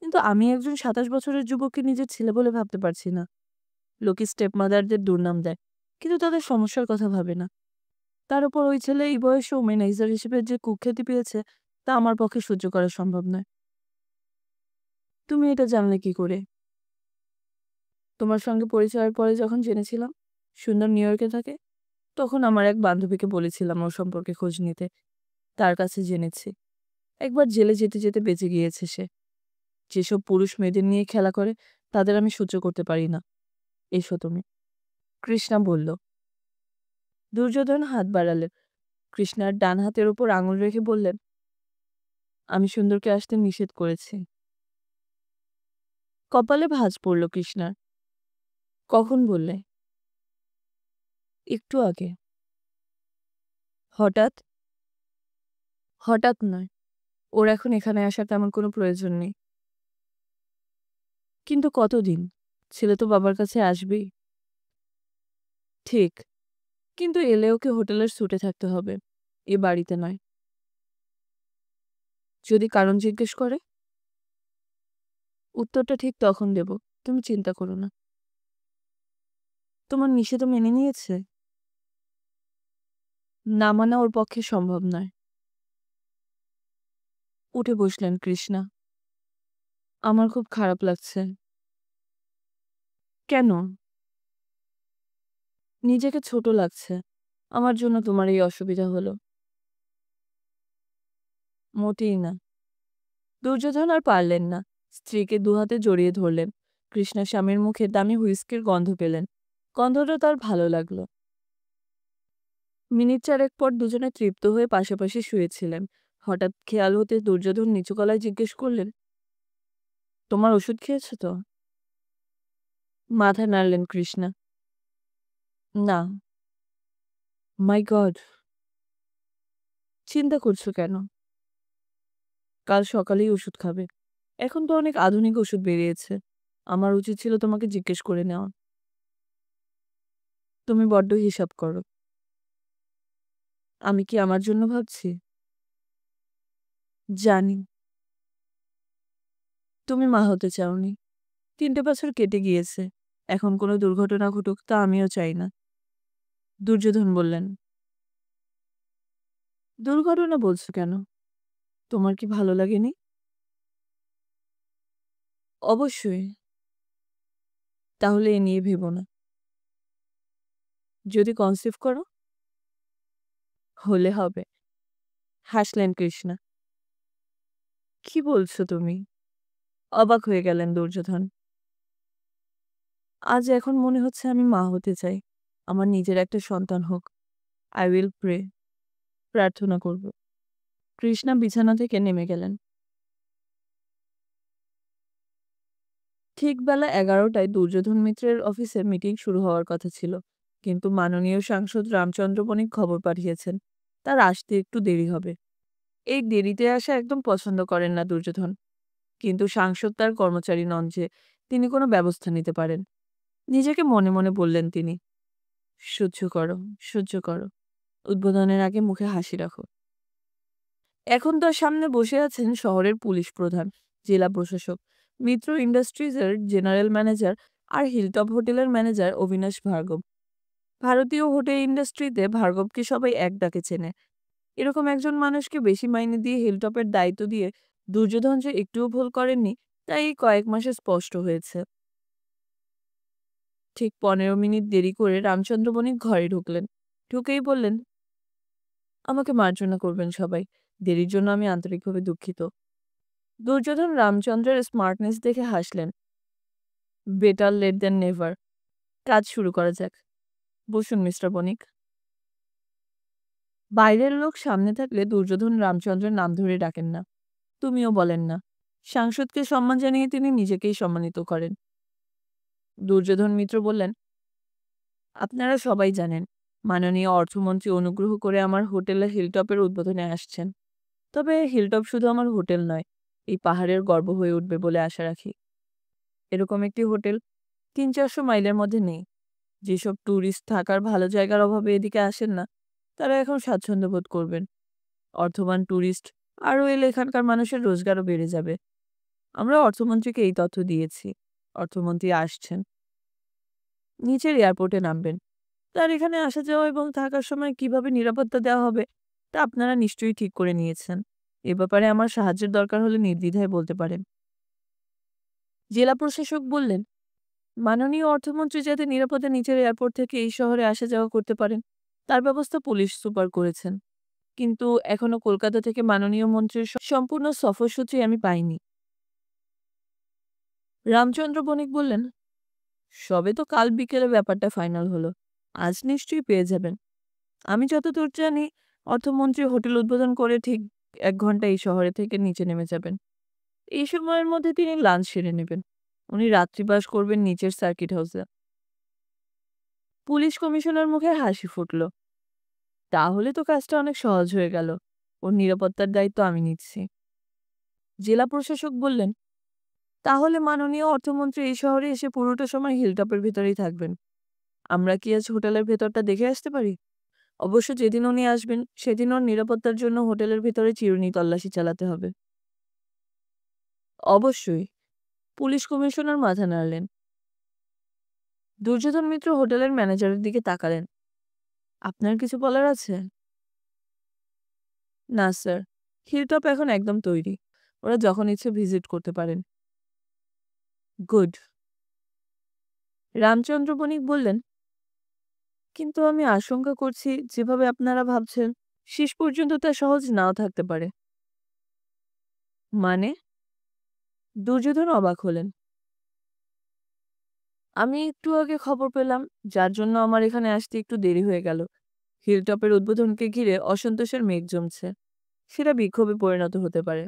কিন্তু আমি একজন ২৭ বছরের যুবককে নিজের ছেলে বলে ভাবতে পারছি না। লোকে স্টেপ মাদারদের দুর্নাম দেয়। কিন্তু তাদের সমস্যার কথা ভাবে না। তার উপর ওই ছেলে এই বয়সে ওমেনাইজার হিসেবে যে কুখ্যাতি পেয়েছে তা আমার পক্ষে সহ্য করা সম্ভব নয়। তুমি এটা জানলে কি করে? তোমার সঙ্গে পরিচয়ের পরে যখন জেনেছিলাম সুন্দর নিউ ইয়র্কে থাকে, তখন আমার এক বান্ধবীকে বলেছিলাম ওর সম্পর্কে খোঁজ নিতে। তার কাছে জেনেছি একবার জেলে যেতে যেতে বেঁচে গিয়েছে সে। যেসব পুরুষ মেয়েদের নিয়ে খেলা করে তাদের আমি সহ্য করতে পারি না। এসো তুমি। কৃষ্ণা বলল। দুর্যোধন হাত বাড়ালেন। কৃষ্ণার ডান হাতের উপর আঙুল রেখে বললেন, আমি সুন্দরকে আসতে নিষেধ করেছি। কপালে ভাঁজ পড়ল কৃষ্ণার। কখন বললে? একটু আগে। হঠাৎ? হঠাৎ নয়। ওর এখন এখানে আসার তেমন কোনো প্রয়োজন নেই। কিন্তু কতদিন? ছেলে তো বাবার কাছে আসবেই। ঠিক। কিন্তু এলে ওকে হোটেলের স্যুটে থাকতে হবে। এ বাড়িতে নয়। যদি কারণ জিজ্ঞেস করে? উত্তরটা ঠিক তখন দেব। তুমি চিন্তা করো না। তোমার নিষেধও মেনে নিয়েছে? না মানা ওর পক্ষে সম্ভব নয়। উঠে বসলেন কৃষ্ণা। আমার খুব খারাপ লাগছে। কেন? নিজেকে ছোট লাগছে। আমার জন্য তোমার এই অসুবিধা হলো। মোটেই না। দুর্যোধন আর পারলেন না। স্ত্রীকে দুহাতে জড়িয়ে ধরলেন। কৃষ্ণা স্বামীর মুখে দামি হুইস্কির গন্ধ পেলেন। গন্ধটা তার ভালো লাগলো। মিনিট চারেক পর দুজনে তৃপ্ত হয়ে পাশাপাশি শুয়েছিলেন। হঠাৎ খেয়াল হতে দুর্যোধন নিচু গলায় জিজ্ঞেস করলেন, তোমার ওষুধ খেয়েছ তো? মাথা নাড়লেন কৃষ্ণা। না। মাই গড! চিন্তা করছো কেন? কাল সকালেই ওষুধ খাবে। এখন তো অনেক আধুনিক ওষুধ বেরিয়েছে। আমার উচিত ছিল তোমাকে জিজ্ঞেস করে নেওয়া। তুমি বড্ড হিসাব করো। আমি কি আমার জন্য ভাবছি? জানি। তুমি মা হতে চাওনি। ৩টে বছর কেটে গিয়েছে। এখন কোনো দুর্ঘটনা ঘটুক তা আমিও চাই না। দুর্যোধন বললেন। দুর্ঘটনা বলছো কেন? তোমার কি ভালো লাগেনি? অবশ্যই। তাহলে এ নিয়ে ভেবো না। যদি কনসিভ করো? হলে হবে। হাসলেন কৃষ্ণা। কি বলছো তুমি? অবাক হয়ে গেলেন দুর্যোধন। আজ এখন মনে হচ্ছে আমি মা হতে চাই। আমার নিজের একটা সন্তান হোক। I will pray. প্রার্থনা করব। কৃষ্ণা বিছানা থেকে নেমে গেলেন। ঠিক বেলা ১১টায় দুর্যোধন মিত্রের অফিসে মিটিং শুরু হওয়ার কথা ছিল। কিন্তু মাননীয় সাংসদ রামচন্দ্র বণিক খবর পাঠিয়েছেন তার আসতে একটু দেরি হবে। এই দেরিতে আসা একদম পছন্দ করেন না দুর্যোধন। কিন্তু সাংসদ তার কর্মচারী নন যে তিনি কোনো ব্যবস্থা নিতে পারেন। নিজেকে মনে মনে বললেন তিনি, সহ্য করো, সহ্য করো। উদ্বোধনের আগে মুখে হাসি রাখো। এখন তার সামনে বসে আছেন শহরের পুলিশ প্রধান, জেলা প্রশাসক, মিত্র ইন্ডাস্ট্রিজের জেনারেল ম্যানেজার আর হিলটপ হোটেলের ম্যানেজার অবিনাশ ভার্গব। ভারতীয় হোটেল ইন্ডাস্ট্রিতে ভার্গবকে সবাই এক ডাকে চেনে। এরকম একজন মানুষকে বেশি মাইনে দিয়ে হিলটপের দায়িত্ব দিয়ে দুর্যোধন যে একটুও ভুল করেননি তাই এই কয়েক মাসে স্পষ্ট হয়েছে। ঠিক ১৫ মিনিট দেরি করে রামচন্দ্র বণিক ঘরে ঢুকলেন। ঢুকেই বললেন, আমাকে মার্জনা করবেন সবাই। দেরির জন্য আমি আন্তরিকভাবে দুঃখিত। দুর্যোধন রামচন্দ্রের স্মার্টনেস দেখে হাসলেন। Better late than never. কাজ শুরু করা যাক। বসুন মিস্টার বণিক। বাইরের লোক সামনে থাকলে দুর্যোধন রামচন্দ্রের নাম ধরে ডাকেন না। তুমিও বলেন না। সাংসদকে সম্মান জানিয়ে তিনি নিজেকেই সম্মানিত করেন। দুর্যোধন মিত্র বললেন, আপনারা সবাই জানেন, মাননীয় অর্থমন্ত্রী অনুগ্রহ করে আমার হোটেলে হিলটপের উদ্বোধনে আসছেন। তবে হিলটপ শুধু আমার হোটেল নয়, এই পাহাড়ের গর্ব হয়ে উঠবে বলে আশা রাখি। এরকম একটি হোটেল ৩-৪০০ মাইলের মধ্যে নেই। যেসব ট্যুরিস্ট থাকার ভালো জায়গার অভাবে এদিকে আসেন না, তারা এখন স্বাচ্ছন্দ্য বোধ করবেন। অর্থবান ট্যুরিস্ট আরও এলে এখানকার মানুষের রোজগারও বেড়ে যাবে। আমরা অর্থমন্ত্রীকে এই তথ্য দিয়েছি। অর্থমন্ত্রী আসছেন, নিচের এয়ারপোর্টে নামবেন। তার এখানে আসা যাওয়া এবং থাকার সময় কিভাবে নিরাপত্তা দেওয়া হবে তা আপনারা নিশ্চয়ই ঠিক করে নিয়েছেন। এ ব্যাপারে আমার সাহায্যের দরকার হলে নির্দ্বিধায় বলতে পারেন। জেলা প্রশাসক বললেন, মাননীয় অর্থমন্ত্রী যাতে নিরাপদে নিচের এয়ারপোর্ট থেকে এই শহরে আসা যাওয়া করতে পারেন তার ব্যবস্থা পুলিশ সুপার করেছেন। কিন্তু এখনো কলকাতা থেকে মাননীয় মন্ত্রীর সম্পূর্ণ সফরসূচি আমি পাইনি। রামচন্দ্র বণিক বললেন, সবে তো কাল বিকেলে ব্যাপারটা ফাইনাল হলো। আজ নিশ্চয়ই পেয়ে যাবেন। আমি যতদূর জানি, অর্থমন্ত্রী হোটেল উদ্বোধন করে ঠিক ১ ঘন্টা এই শহরে থেকে নিচে নেমে যাবেন। এই সময়ের মধ্যে তিনি লাঞ্চ সেরে নেবেন। উনি রাত্রিবাস করবেন নিচের সার্কিট হাউসে। পুলিশ কমিশনার মুখে হাসি ফুটল। তাহলে তো কাজটা অনেক সহজ হয়ে গেল। ওর নিরাপত্তার দায়িত্ব আমি নিচ্ছি। জেলা প্রশাসক বললেন, তাহলে মাননীয় অর্থমন্ত্রী এই শহরে এসে পুরোটা সময় হিলটপের ভেতরেই থাকবেন। আমরা কি আজ হোটেলের ভেতরটা দেখে আসতে পারি? অবশ্য যেদিন উনি আসবেন সেদিন ওর নিরাপত্তার জন্য হোটেলের ভেতরে চিরুনি তল্লাশি চালাতে হবে। অবশ্যই। পুলিশ কমিশনার মাথা নাড়লেন। দুর্যোধন মিত্র হোটেলের ম্যানেজারের দিকে তাকালেন। আপনার কিছু বলার আছে? না স্যার, হিলটপ এখন একদম তৈরি। ওরা যখন ইচ্ছে ভিজিট করতে পারেন। গুড। রামচন্দ্র বণিক বললেন, কিন্তু আমি আশঙ্কা করছি যেভাবে আপনারা ভাবছেন শেষ পর্যন্ত তা সহজ নাও থাকতে পারে। মানে? দুর্যোধন অবাক হলেন। আমি একটু আগে খবর পেলাম, যার জন্য আমার এখানে আসতে একটু দেরি হয়ে গেল। হিলটপের উদ্বোধনকে ঘিরে অসন্তোষের মেঘ জমছে। সেটা বিক্ষোভে পরিণত হতে পারে।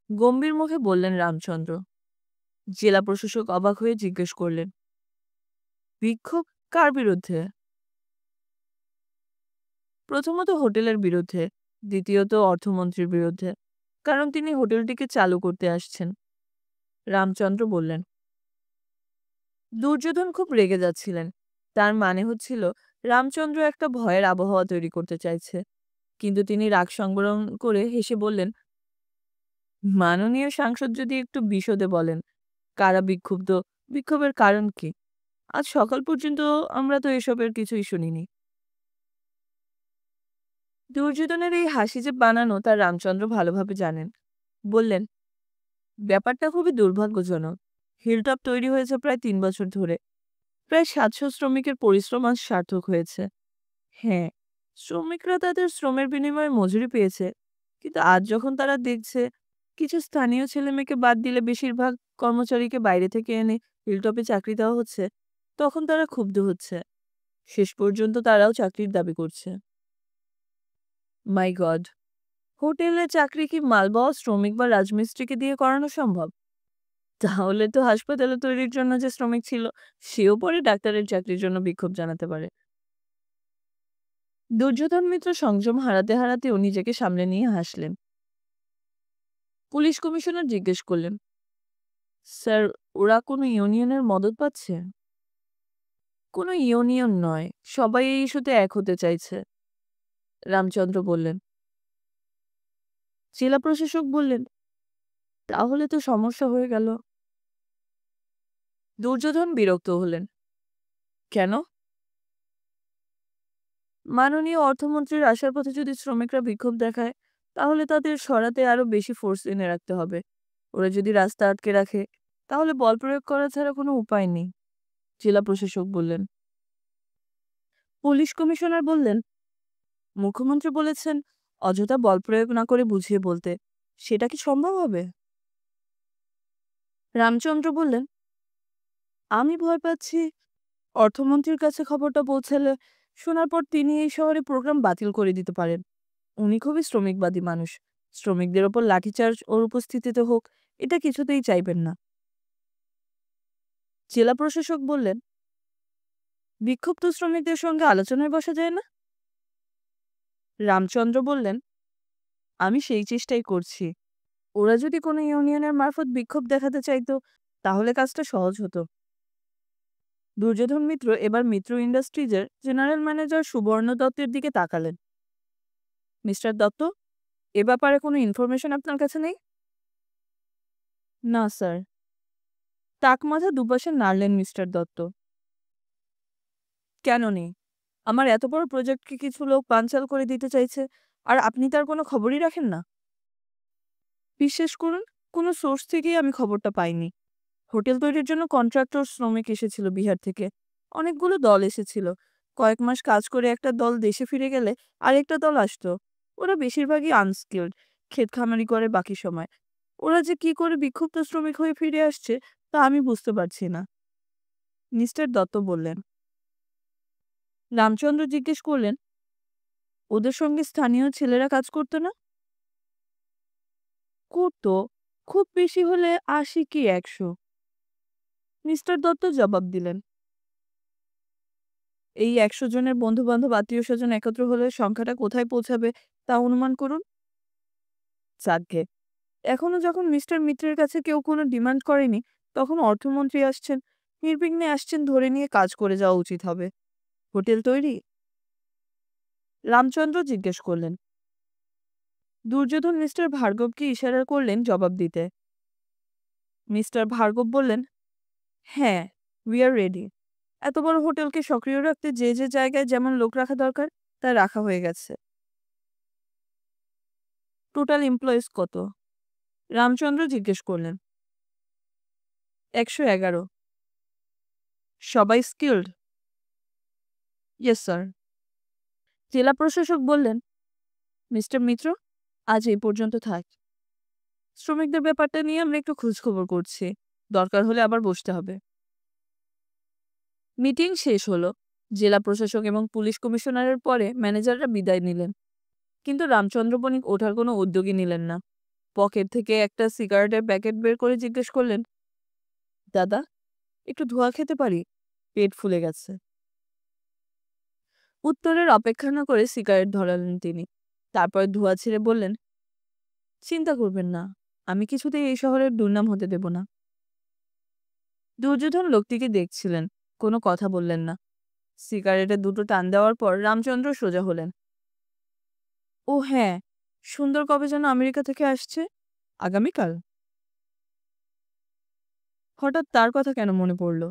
গম্ভীর মুখে বললেন রামচন্দ্র। জেলা প্রশাসক অবাক হয়ে জিজ্ঞেস করলেন, বিক্ষোভ কার বিরুদ্ধে? প্রথমত হোটেলের বিরুদ্ধে, দ্বিতীয়ত অর্থমন্ত্রীর বিরুদ্ধে। কারণ তিনি হোটেলটিকে চালু করতে আসছেন। রামচন্দ্র বললেন। দুর্যোধন খুব রেগে যাচ্ছিলেন। তার মানে হচ্ছিল রামচন্দ্র একটা ভয়ের আবহাওয়া তৈরি করতে চাইছে। কিন্তু তিনি রাগ সংবরণ করে হেসে বললেন, মাননীয় সাংসদ যদি একটু বিশদে বলেন, কারা বিক্ষুব্ধ, বিক্ষোভের কারণ কি? আজ সকাল পর্যন্ত আমরা তো এসবের কিছুই শুনিনি। দুর্যোধনের এই হাসি যে বানানো তা রামচন্দ্র ভালোভাবে জানেন। বললেন, ব্যাপারটা খুবই দুর্ভাগ্যজনক। হিলটপ তৈরি হয়েছে প্রায় ৩ বছর ধরে। প্রায় ৭০০ শ্রমিকের পরিশ্রম আজ সার্থক হয়েছে। হ্যাঁ, শ্রমিকরা তাদের শ্রমের বিনিময়ে মজুরি পেয়েছে। কিন্তু আজ যখন তারা দেখছে কিছু স্থানীয় ছেলেমেয়েকে বাদ দিলে বেশিরভাগ কর্মচারীকে বাইরে থেকে এনে হিলটপে চাকরি দেওয়া হচ্ছে, তখন তারা ক্ষুব্ধ হচ্ছে। শেষ পর্যন্ত তারাও চাকরির দাবি করছে। মাই গড! হোটেলে চাকরি কি মালবাহক শ্রমিক বা রাজমিস্ত্রিকে দিয়ে করানো সম্ভব? তাহলে তো হাসপাতালে তৈরির জন্য যে শ্রমিক ছিল, সেও পরে ডাক্তারের চাকরির জন্য বিক্ষোভ জানাতে পারে। দুর্যোধন মিত্র সংযম হারাতে হারাতেও নিজেকে সামলে নিয়ে হাসলেন। পুলিশ কমিশনার জিজ্ঞেস করলেন, স্যার, ওরা কোনো ইউনিয়নের মদত পাচ্ছে? কোনো ইউনিয়ন নয়, সবাই এই ইস্যুতে এক হতে চাইছে। রামচন্দ্র বললেন। জেলা প্রশাসক বললেন, তাহলে তো সমস্যা হয়ে গেল। দুর্যোধন বিরক্ত হলেন। কেন? মাননীয় অর্থমন্ত্রীর আসার পথে যদি শ্রমিকরা বিক্ষোভ দেখায়, তাহলে তাদের সরাতে আরো বেশি ফোর্স এনে রাখতে হবে। ওরা যদি রাস্তা আটকে রাখে, তাহলে বল প্রয়োগ করা ছাড়া কোনো উপায় নেই। জেলা প্রশাসক বললেন। পুলিশ কমিশনার বললেন, মুখ্যমন্ত্রী বলেছেন অযথা বল প্রয়োগ না করে বুঝিয়ে বলতে। সেটা কি সম্ভব হবে? রামচন্দ্র বললেন, আমি ভয় পাচ্ছি অর্থমন্ত্রীর কাছে খবরটা পৌঁছালে শোনার পর তিনি এই শহরে প্রোগ্রাম বাতিল করে দিতে পারেন। উনি খুবই শ্রমিকবাদী মানুষ। শ্রমিকদের ওপর লাঠিচার্জ ওর উপস্থিতিতে হোক, এটা কিছুতেই চাইবেন না। জেলা প্রশাসক বললেন, বিক্ষুব্ধ শ্রমিকদের সঙ্গে আলোচনায় বসা যায় না? রামচন্দ্র বললেন, আমি সেই চেষ্টাই করছি। ওরা যদি কোনো ইউনিয়নের মারফত বিক্ষোভ দেখাতে চাইতো, তাহলে কাজটা সহজ হতো। দুর্যোধন মিত্র এবার মিত্র ইন্ডাস্ট্রিজের জেনারেল ম্যানেজার সুবর্ণ দত্তের দিকে তাকালেন। মিস্টার দত্ত, এ ব্যাপারে কোনো ইনফরমেশন আপনার কাছে নেই? না স্যার। টাক মাথা দুপাশে নাড়লেন মিস্টার দত্ত। কেন নেই? আমার এত বড় প্রজেক্টকে কিছু লোক বানচাল করে দিতে চাইছে, আর আপনি তার কোনো খবরই রাখেন না? বিশ্বাস করুন, কোনো সোর্স থেকেই আমি খবরটা পাইনি। হোটেল তৈরির জন্য কন্ট্রাক্টর শ্রমিক এসেছিল বিহার থেকে। অনেকগুলো দল এসেছিল। কয়েক মাস কাজ করে একটা দল দেশে ফিরে গেলে আরেকটা দল আসতো। ওরা বেশিরভাগই আনস্কিলড, ক্ষেত খামারি করে বাকি সময়। ওরা যে কি করে বিক্ষুব্ধ শ্রমিক হয়ে ফিরে আসছে তা আমি বুঝতে পারছি না। মিস্টার দত্ত বললেন। রামচন্দ্র জিজ্ঞেস করলেন, ওদের সঙ্গে স্থানীয় ছেলেরা কাজ করতো না? করতো, খুব বেশি হলে ৮০ কি ১০০। মিস্টার দত্ত জবাব দিলেন। এই ১০০ জনের বন্ধু-বান্ধব, আত্মীয়স্বজন একত্র হলে সংখ্যাটা কোথায় পৌঁছাবে তা অনুমান করুন। যাকগে, এখনো যখন মিস্টার মিত্রের কাছে কেউ কোনো ডিমান্ড করেনি, তখন অর্থমন্ত্রী আসছেন, নির্বিঘ্নে আসছেন ধরে নিয়ে কাজ করে যাওয়া উচিত হবে। হোটেল তৈরি? রামচন্দ্র জিজ্ঞেস করলেন। দুর্যোধন মিস্টার ভার্গবকে ইশারা করলেন জবাব দিতে। মিস্টার ভার্গব বললেন, হ্যাঁ, উই আর রেডি। এত বড় হোটেলকে সক্রিয় রাখতে যে যে জায়গায় যেমন লোক রাখা দরকার তা রাখা হয়ে গেছে। টোটাল এমপ্লয়িজ কত? রামচন্দ্র জিজ্ঞেস করলেন। ১১১। সবাই স্কিলড? Yes sir. জেলা প্রশাসক বললেন, মিস্টার মিত্র, আজ এই পর্যন্ত থাক। শ্রমিকদের ব্যাপারটা নিয়ে আমরা একটু খোঁজখবর করছি। দরকার হলে আবার বসতে হবে। মিটিং শেষ হলো। জেলা প্রশাসক এবং পুলিশ কমিশনারের পরে ম্যানেজাররা বিদায় নিলেন। কিন্তু রামচন্দ্র বণিক ওঠার কোনো উদ্যোগই নিলেন না। পকেট থেকে একটা সিগারেটের প্যাকেট বের করে জিজ্ঞেস করলেন, দাদা, একটু ধোঁয়া খেতে পারি? পেট ফুলে গেছে। উত্তরের অপেক্ষা না করে সিগারেট ধরালেন তিনি। তারপর ধোঁয়া ছেড়ে বললেন, চিন্তা করবেন না, আমি কিছুতেই এই শহরের দুর্নাম হতে দেব না। দুর্যোধন লোকটিকে দেখছিলেন, কোনো কথা বললেন না। সিগারেটে দুটো টান দেওয়ার পর রামচন্দ্র সোজা হলেন। ও হ্যাঁ, সুন্দর কবে যেন আমেরিকা থেকে আসছে? আগামীকাল? হঠাৎ তার কথা কেন মনে পড়ল?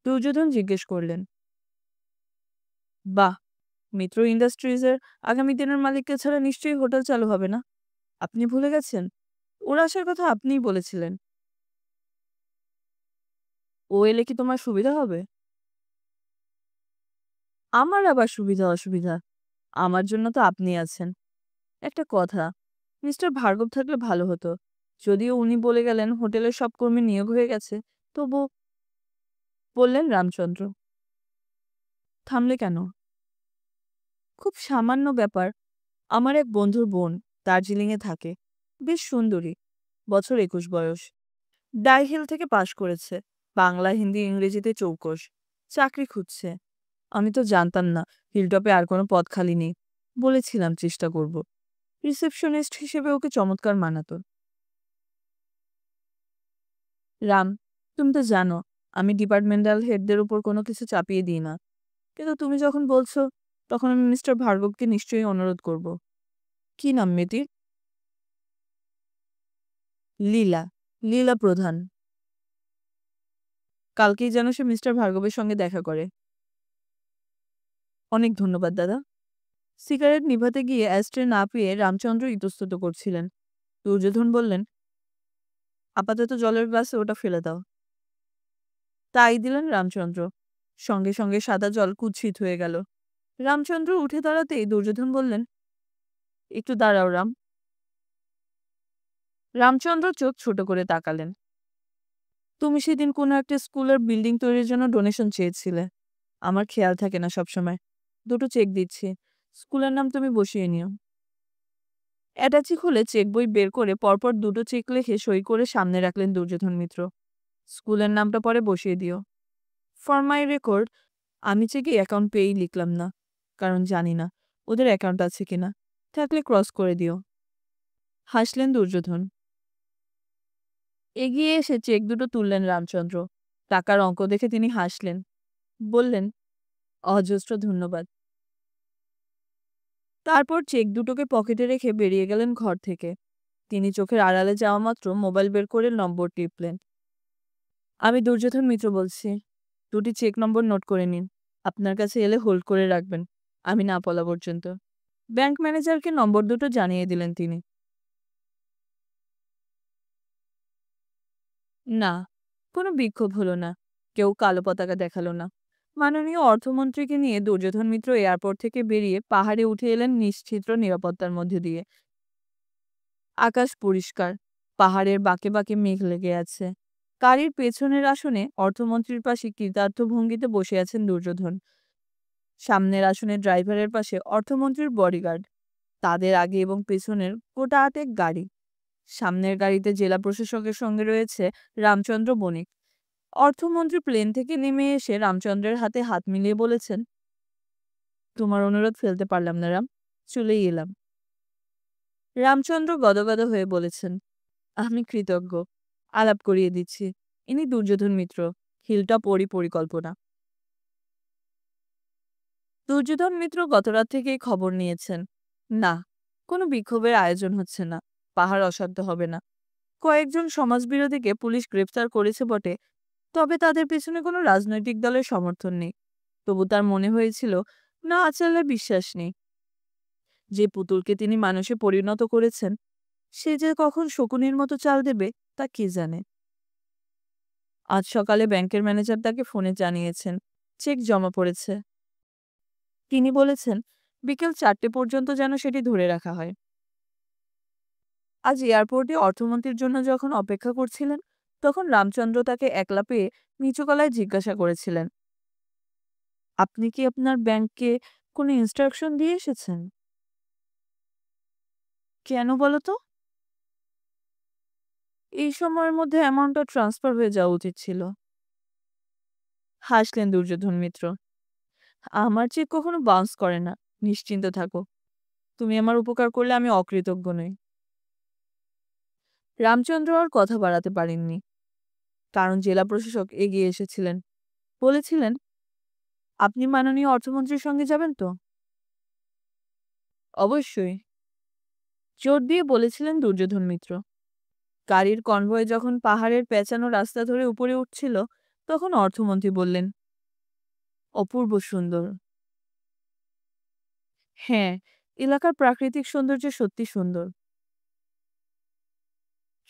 দুর্যোধন জিজ্ঞেস করলেন। বাহ, মিত্র ইন্ডাস্ট্রিজের আগামী দিনের মালিককে ছাড়া নিশ্চয়ই হোটেল চালু হবে না। আপনি ভুলে গেছেন? ওর আসার কথা আপনিই বলেছিলেন। ও এলে কি তোমার সুবিধা হবে? আমার আবার সুবিধা অসুবিধা? আমার জন্য তো আপনি আছেন। একটা কথা, মিস্টার ভার্গব থাকলে ভালো হতো। যদিও উনি বলে গেলেন হোটেলের সব কর্মী নিয়োগ হয়ে গেছে, তবু। বললেন রামচন্দ্র। থামলে কেন? খুব সামান্য ব্যাপার। আমার এক বন্ধুর বোন দার্জিলিংয়ে থাকে। বেশ সুন্দরী, বছর ২১ বয়স। ডাই হিল থেকে পাশ করেছে। বাংলা, হিন্দি, ইংরেজিতে চৌকস। চাকরি খুঁজছে। আমি তো জানতাম না হিলটপে আর কোনো পদ খালি নেই। বলেছিলাম চেষ্টা করব। রিসেপশনিস্ট হিসেবে ওকে চমৎকার মানাতো। রাম, তুমি তো জানো আমি ডিপার্টমেন্টাল হেডদের উপর কোনো কিছু চাপিয়ে দিই না। কিন্তু তুমি যখন বলছো, তখন আমি মিস্টার ভার্গবকে নিশ্চয়ই অনুরোধ করব। কি নাম মেয়েটির? লীলা। লীলা প্রধান। কালকেই যেন সে মিস্টার ভার্গবের সঙ্গে দেখা করে। অনেক ধন্যবাদ দাদা। সিগারেট নিভাতে গিয়ে অ্যাস্ট্রে না পেয়ে রামচন্দ্র ইতস্তত করছিলেন। দুর্যোধন বললেন, আপাতত জলের গ্লাসে ওটা ফেলে দাও। তাই দিলেন রামচন্দ্র। সঙ্গে সঙ্গে সাদা জল কুৎসিত হয়ে গেল। রামচন্দ্র উঠে দাঁড়াতেই দুর্যোধন বললেন, একটু দাঁড়াও রাম। রামচন্দ্র চোখ ছোট করে তাকালেন। তুমি সেদিন কোনো একটা স্কুলের বিল্ডিং তৈরির জন্য ডোনেশন চেয়েছিলে। আমার খেয়াল থাকে না সবসময়। দুটো চেক দিচ্ছি। স্কুলের নাম তুমি বসিয়ে নিও। অ্যাটাচি খুলে চেক বই বের করে পরপর দুটো চেক লিখে সই করে সামনে রাখলেন দুর্যোধন মিত্র। স্কুলের নামটা পরে বসিয়ে দিও। ফর মাই রেকর্ড, আমি চেকে অ্যাকাউন্ট পেয়েই লিখলাম না, কারণ জানি না ওদের অ্যাকাউন্ট আছে কিনা। থাকলে ক্রস করে দিও। হাসলেন দুর্যোধন। এগিয়ে এসে চেক দুটো তুললেন রামচন্দ্র। টাকার অঙ্ক দেখে তিনি হাসলেন। বললেন, অজস্র ধন্যবাদ। তারপর চেক দুটোকে পকেটে রেখে বেরিয়ে গেলেন ঘর থেকে। তিনি চোখের আড়ালে যাওয়া মাত্র মোবাইল বের করে নম্বর টিপলেন। আমি দুর্যোধন মিত্র বলছি। দুটি চেক নম্বর নোট করে নিন। আপনার কাছে এলে হোল্ড করে রাখবেন, আমি না বলা পর্যন্ত। ব্যাংক ম্যানেজারকে নম্বর দুটো জানিয়ে দিলেন তিনি। না, কোনো বিক্ষোভ হলো না। কেউ কালো পতাকা দেখালো না। মাননীয় অর্থমন্ত্রীকে নিয়ে দুর্যোধন মিত্র এয়ারপোর্ট থেকে বেরিয়ে পাহাড়ে উঠে এলেন নিশ্চিদ্র নিরাপত্তার মধ্যে দিয়ে। আকাশ পরিষ্কার, পাহাড়ের বাঁকে বাঁকে মেঘ লেগে আছে। গাড়ির পেছনের আসনে অর্থমন্ত্রীর পাশে কৃতার্থ ভঙ্গিতে বসে আছেন দুর্যোধন। সামনের আসনে ড্রাইভারের পাশে অর্থমন্ত্রীর বডিগার্ড। তাদের আগে এবং পেছনের গোটা আটেক গাড়ি। সামনের গাড়িতে জেলা প্রশাসকের সঙ্গে রয়েছে রামচন্দ্র বণিক। অর্থমন্ত্রী প্লেন থেকে নেমে এসে রামচন্দ্রের হাতে হাত মিলিয়ে বলেছেন, তোমার অনুরোধ ফেলতে পারলাম না রাম, চলেই এলাম। রামচন্দ্র গদগদ হয়ে বলেছেন, আমি কৃতজ্ঞ। আলাপ করিয়ে দিচ্ছি, ইনি দুর্যোধন মিত্র, হিলটপ পরিকল্পনা। দুর্যোধন মিত্র গতরাত থেকেই খবর নিয়েছেন। না, কোনো বিক্ষোভের আয়োজন হচ্ছে না, পাহাড় অশান্ত হবে না। কয়েকজন সমাজবিরোধীকে পুলিশ গ্রেফতার করেছে বটে, তবে তাদের পেছনে কোনো রাজনৈতিক দলের সমর্থন নেই। তবু তার মনে হয়েছিল, না আচালে বিশ্বাস নেই। যে পুতুলকে তিনি মানুষে পরিণত করেছেন, সে যে কখন শকুনির মতো চাল দেবে তা কে জানে। আজ সকালে ব্যাংকের ম্যানেজার তাকে ফোনে জানিয়েছেন চেক জমা পড়েছে। তিনি বলেছেন বিকেল 4টে পর্যন্ত যেন সেটি ধরে রাখা হয়। আজ এয়ারপোর্টে অর্থমন্ত্রীর জন্য যখন অপেক্ষা করছিলেন, তখন রামচন্দ্র তাকে একলা পেয়ে নিচু গলায় জিজ্ঞাসা করেছিলেন, আপনি কি আপনার ব্যাংককে কোনো ইনস্ট্রাকশন দিয়ে এসেছেন? কেন বলো তো? এই সময়ের মধ্যে অ্যামাউন্টটা ট্রান্সফার হয়ে যাওয়া উচিত ছিল। হাসলেন দুর্যোধন মিত্র। আমার চেক কখনো বাউন্স করে না, নিশ্চিন্ত থাকো। তুমি আমার উপকার করলে আমি অকৃতজ্ঞ নই। রামচন্দ্র আর কথা বাড়াতে পারেননি, কারণ জেলা প্রশাসক এগিয়ে এসেছিলেন। বলেছিলেন, আপনি মাননীয় অর্থমন্ত্রীর সঙ্গে যাবেন তো? অবশ্যই, জোর দিয়ে বলেছিলেন দুর্যোধন মিত্র। গাড়ির কনভয় যখন পাহাড়ের পেঁচানো রাস্তা ধরে উপরে উঠছিল, তখন অর্থমন্ত্রী বললেন, অপূর্ব সুন্দর। হ্যাঁ, এলাকার প্রাকৃতিক সৌন্দর্য সত্যি সুন্দর।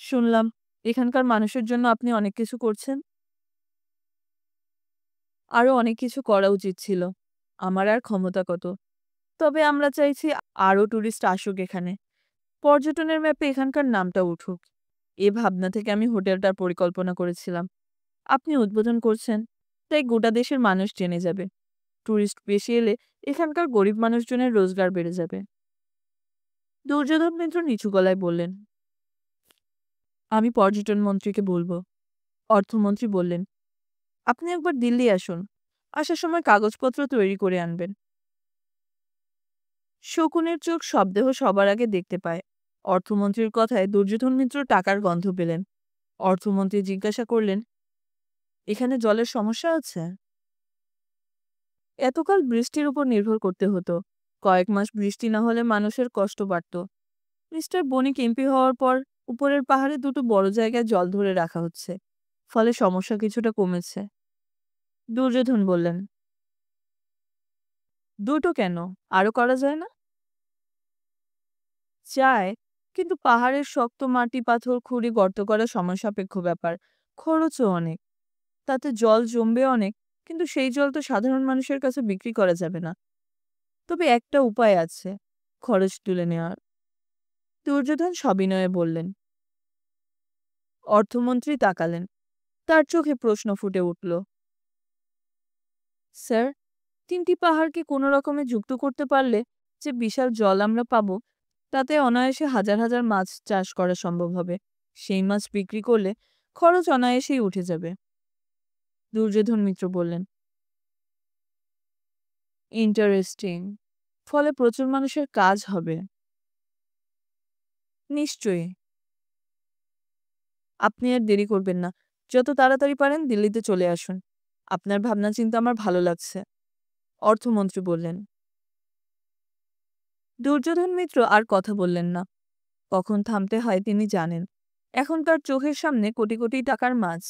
শুনলাম এখানকার মানুষের জন্য আপনি অনেক কিছু করছেন। আরো অনেক কিছু করা উচিত ছিল। আমার আর ক্ষমতা কত। তবে আমরা চাইছি আরো টুরিস্ট আসুক এখানে। পর্যটনের ম্যাপে এখানকার নামটা উঠুক। এ ভাবনা থেকে আমি হোটেলটার পরিকল্পনা করেছিলাম। আপনি উদ্বোধন করছেন, তাই গোটা দেশের মানুষ জেনে যাবে। টুরিস্ট বেশি এলে এখানকার গরিব মানুষজনের রোজগার বেড়ে যাবে। দুর্যোধন মিত্র নিচু গলায় বললেন, আমি পর্যটন মন্ত্রীকে বলবো। অর্থমন্ত্রী বললেন, আপনি একবার দিল্লি আসুন। আসার সময় কাগজপত্র তৈরি করে আনবেন। শকুনের চোখ শবদেহ সবার আগে দেখতে পায়। অর্থমন্ত্রীর কথায় দুর্যোধন মিত্র টাকার গন্ধ পেলেন। অর্থমন্ত্রী জিজ্ঞাসা করলেন, এখানে জলের সমস্যা আছে? এতকাল বৃষ্টির উপর নির্ভর করতে হতো। কয়েক মাস বৃষ্টি না হলে মানুষের কষ্ট বাড়ত। মিস্টার বণিক এমপি হওয়ার পর উপরের পাহাড়ে দুটো বড় জায়গায় জল ধরে রাখা হচ্ছে, ফলে সমস্যা কিছুটা কমেছে। দুর্যোধন বললেন, দুটো কেন, আরো করা যায় না? চায়, কিন্তু পাহাড়ের শক্ত মাটি পাথর খুঁড়ি গর্ত করা সময় সাপেক্ষ ব্যাপার, খরচও অনেক। তাতে জল জমবে অনেক, কিন্তু সেই জল তো সাধারণ মানুষের কাছে বিক্রি করা যাবে না। তবে একটা উপায় আছে, খরচ তুলে নেওয়ার। দুর্যোধন সবিনয়ে বললেন। অর্থমন্ত্রী তাকালেন। তার চোখে প্রশ্ন ফুটে উঠল, স্যার, তিনটি পাহাড়কে কোনো রকমে যুক্ত করতে পারলে যে বিশাল জল আমরা পাবো, তাতে অনায়াসে হাজার হাজার মাছ চাষ করা সম্ভব হবে। সেই মাছ বিক্রি করলে খরচ অনায়াসেই উঠে যাবে। দুর্যোধন মিত্র বললেন, ইন্টারেস্টিং। ফলে প্রচুর মানুষের কাজ হবে। নিশ্চয়ই। আপনি আর দেরি করবেন না। যত তাড়াতাড়ি পারেন দিল্লিতে চলে আসুন। আপনার ভাবনা চিন্তা আমার ভালো লাগছে, অর্থমন্ত্রী বললেন। দুর্যোধন মিত্র আর কথা বললেন না। কখন থামতে হয় তিনি জানেন। এখন তার চোখের সামনে কোটি কোটি টাকার মাছ।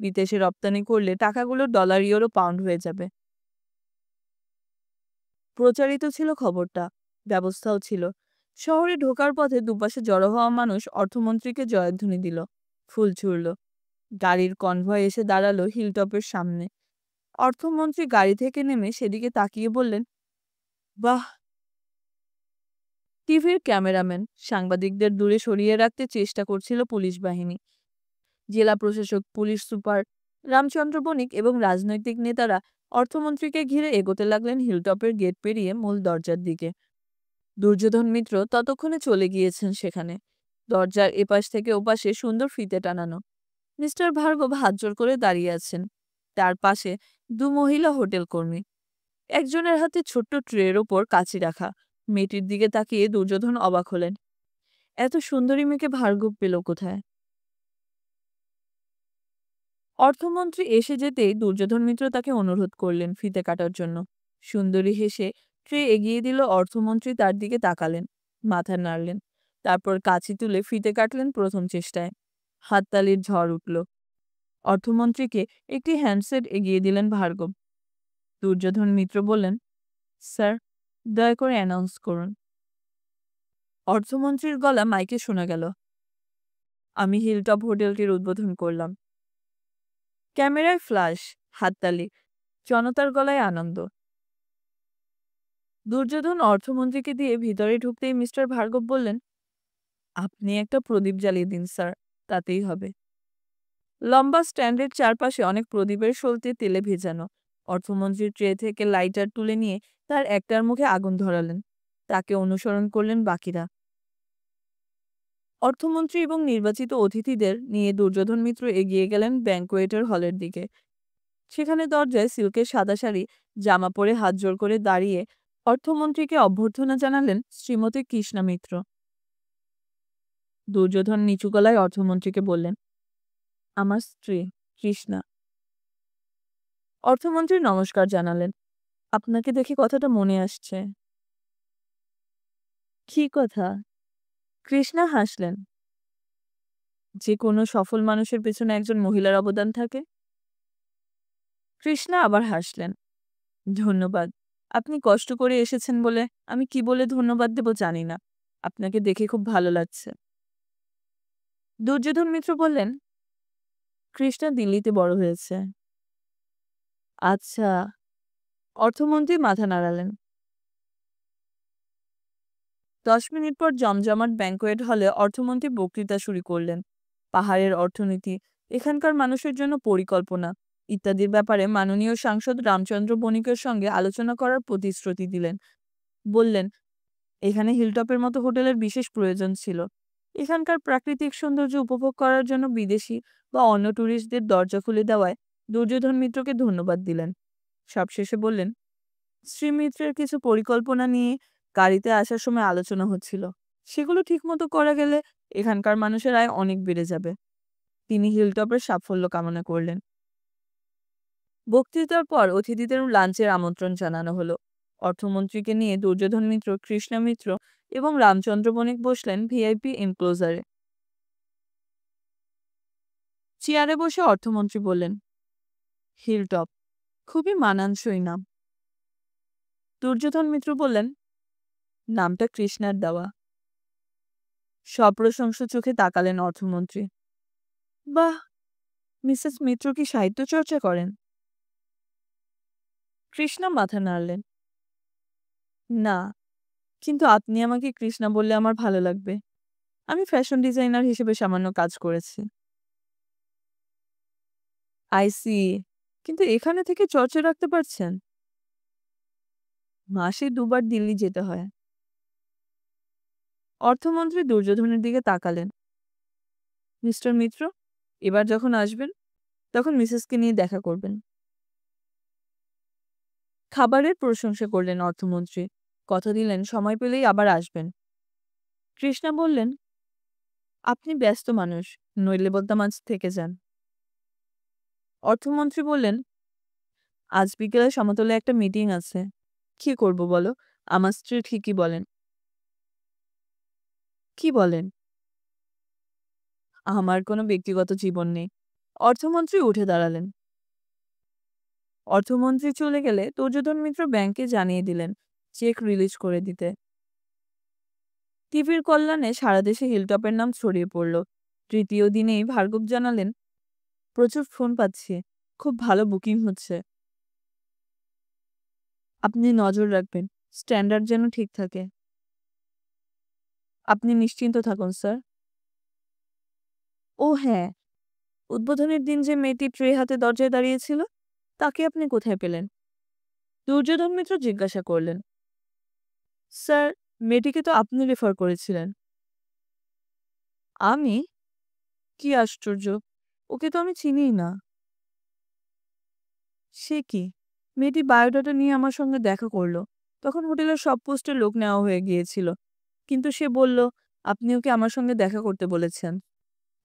বিদেশে রপ্তানি করলে টাকাগুলো ডলার, ইউরো, পাউন্ড হয়ে যাবে। প্রচারিত ছিল খবরটা, ব্যবস্থাও ছিল। শহরে ঢোকার পথে দুপাশে জড়ো হওয়া মানুষ অর্থমন্ত্রীকে জয়ধ্বনি দিল, ফুল ছুড়ল। গাড়ির কনভয় এসে দাঁড়ালো হিলটপের সামনে। অর্থমন্ত্রী গাড়ি থেকে নেমে সেদিকে তাকিয়ে বললেন, বাহ! টিভির ক্যামেরাম্যান, সাংবাদিকদের দূরে সরিয়ে রাখতে চেষ্টা করছিল পুলিশ বাহিনী। জেলা প্রশাসক, পুলিশ সুপার, রামচন্দ্র বণিক এবং রাজনৈতিক নেতারা অর্থমন্ত্রীকে ঘিরে এগোতে লাগলেন হিলটপের গেট পেরিয়ে মূল দরজার দিকে। দুর্যোধন মিত্র ততক্ষণে চলে গিয়েছেন সেখানে। দরজার এপাশ থেকে ওপাশে সুন্দর ফিতে টানানো। মিস্টার ভার্গব হাতজোড় করে দাঁড়িয়ে আছেন। তার পাশে দু মহিলা হোটেল কর্মী। একজনের হাতে ছোট্ট ট্রের ওপর কাঁচি রাখা। মেয়েটির দিকে তাকিয়ে দুর্যোধন অবাক হলেন। এত সুন্দরী মেয়েকে ভার্গব পেল কোথায়? অর্থমন্ত্রী এসে যেতেই দুর্যোধন মিত্র তাকে অনুরোধ করলেন ফিতে কাটার জন্য। সুন্দরী হেসে ট্রে এগিয়ে দিল। অর্থমন্ত্রী তার দিকে তাকালেন, মাথা নাড়লেন। তারপর কাঁচি তুলে ফিতে কাটলেন প্রথম চেষ্টায়। হাততালির ঝড় উঠল। অর্থমন্ত্রীকে একটি হ্যান্ডসেট এগিয়ে দিলেন ভার্গব। দুর্যোধন মিত্র বললেন, স্যার, দয়া করে অ্যানাউন্স করুন। অর্থমন্ত্রীর গলা মাইকে শোনা গেল, আমি হিলটপ হোটেলটির উদ্বোধন করলাম। ক্যামেরায় ফ্ল্যাশ, হাততালি, জনতার গলায় আনন্দ। দুর্যোধন অর্থমন্ত্রীকে দিয়ে ভিতরে ঢুকতেই মিস্টার ভার্গব বললেন, আপনি একটা প্রদীপ জ্বালিয়ে দিন স্যার, তাতেই হবে। লম্বা স্ট্যান্ডের চারপাশে অনেক প্রদীপের সলতে তেলে ভেজানো। অর্থমন্ত্রীর ট্রে থেকে লাইটার তুলে নিয়ে তার একটার মুখে আগুন ধরালেন। তাকে অনুসরণ করলেন বাকিরা। অর্থমন্ত্রী এবং নির্বাচিত অতিথিদের নিয়ে দুর্যোধন মিত্র এগিয়ে গেলেন ব্যাংকোয়েটের হলের দিকে। সেখানে দরজায় সিল্কের সাদা শাড়ি, জামা পরে হাত জোড় করে দাঁড়িয়ে অর্থমন্ত্রীকে অভ্যর্থনা জানালেন শ্রীমতী কৃষ্ণা মিত্র। দুর্যোধন নিচু গলায় অর্থমন্ত্রীকে বললেন, আমার স্ত্রী কৃষ্ণা। অর্থমন্ত্রী নমস্কার জানালেন। আপনাকে দেখে কথাটা মনে আসছে। কি কথা? কৃষ্ণা হাসলেন। যে কোনো সফল মানুষের পেছনে একজন মহিলার অবদান থাকে। কৃষ্ণা আবার হাসলেন। ধন্যবাদ। আপনি কষ্ট করে এসেছেন বলে আমি কি বলে ধন্যবাদ দেব জানি না। আপনাকে দেখে খুব ভালো লাগছে। দুর্যোধন মিত্র বললেন, কৃষ্ণা দিল্লিতে বড় হয়েছে। আচ্ছা। অর্থমন্ত্রী মাথা নাড়ালেন। 10 মিনিট পর জমজমাট ব্যাংকোয়েট হলে অর্থমন্ত্রী বক্তৃতা শুরু করলেন। পাহাড়ের অর্থনীতি, এখানকার মানুষের জন্য পরিকল্পনা ইত্যাদির ব্যাপারে মাননীয় সাংসদ রামচন্দ্র বণিকের সঙ্গে আলোচনা করার প্রতিশ্রুতি দিলেন। বললেন, এখানে হিলটপের মতো হোটেলের বিশেষ প্রয়োজন ছিল। এখানকার প্রাকৃতিক সৌন্দর্য উপভোগ করার জন্য বিদেশি বা অন্য ট্যুরিস্টদের দরজা খুলে দেওয়ায় দুর্যোধন মিত্রকে ধন্যবাদ দিলেন। সবশেষে বললেন, শ্রী মিত্রের কিছু পরিকল্পনা নিয়ে গাড়িতে আসার সময় আলোচনা হচ্ছিল। সেগুলো ঠিকমতো করা গেলে এখানকার মানুষের আয় অনেক বেড়ে যাবে। তিনি হিলটপের সাফল্য কামনা করলেন। বক্তৃতার পর অতিথিদের লাঞ্চের আমন্ত্রণ জানানো হলো। অর্থমন্ত্রীকে নিয়ে দুর্যোধন মিত্র, কৃষ্ণা মিত্র এবং রামচন্দ্র বণিক বসলেন ভিআইপি এনক্লোজারে। চেয়ারে বসে অর্থমন্ত্রী বললেন, হিলটপ, খুবই মানানসই নাম। দুর্যোধন মিত্র বললেন, নামটা কৃষ্ণার দেওয়া। সপ্রশংস চোখে তাকালেন অর্থমন্ত্রী। বাহ! মিসেস মিত্র কি সাহিত্য চর্চা করেন? কৃষ্ণা মাথা নাড়লেন। না, কিন্তু আপনি আমাকে কৃষ্ণা বললে আমার ভালো লাগবে। আমি ফ্যাশন ডিজাইনার হিসেবে সামান্য কাজ করেছি। I see. কিন্তু এখানে থেকে চর্চা রাখতে পারছেন? মাসে 2 বার দিল্লি যেতে হয়। অর্থমন্ত্রী দুর্যোধনের দিকে তাকালেন। মিস্টার মিত্র, এবার যখন আসবেন তখন মিসেসকে নিয়ে দেখা করবেন। খাবারের প্রশংসা করলেন অর্থমন্ত্রী। কথা দিলেন সময় পেলেই আবার আসবেন। কৃষ্ণা বললেন, আপনি ব্যস্ত মানুষ, নইলে বলতাম আজ থেকে যান। অর্থমন্ত্রী বললেন, আজ বিকেলে সমতলে একটা মিটিং আছে। কি করব বলো? আমার স্ত্রী ঠিকই বলেন। কি বলেন? আমার কোনো ব্যক্তিগত জীবন নেই। অর্থমন্ত্রী উঠে দাঁড়ালেন। অর্থমন্ত্রী চলে গেলে দুর্যোধন মিত্র ব্যাংকে জানিয়ে দিলেন চেক রিলিজ করে দিতে। টিভির কল্যাণে সারা দেশে হিলটপের নাম ছড়িয়ে পড়ল। তৃতীয় দিনেই ভার্গব জানালেন, প্রচুর ফোন পাচ্ছি, খুব ভালো বুকিং হচ্ছে। আপনি নজর রাখবেন, স্ট্যান্ডার্ড যেন ঠিক থাকে। আপনি নিশ্চিন্ত থাকুন স্যার। ও হ্যাঁ, উদ্বোধনের দিন যে মেয়েটি ট্রে হাতে দরজায় দাঁড়িয়েছিল, তাকে আপনি কোথায় পেলেন? দুর্যোধন মিত্র জিজ্ঞাসা করলেন। স্যার, মেয়েটিকে তো আপনি রেফার করেছিলেন। আমি? কি আশ্চর্য! ওকে তো আমি চিনিই না। সে কি? মেয়েটি বায়োডাটা নিয়ে আমার সঙ্গে দেখা করল। তখন হোটেলের সব পোস্টে লোক নেওয়া হয়ে গিয়েছিল। কিন্তু সে বলল, আপনি ওকে আমার সঙ্গে দেখা করতে বলেছেন।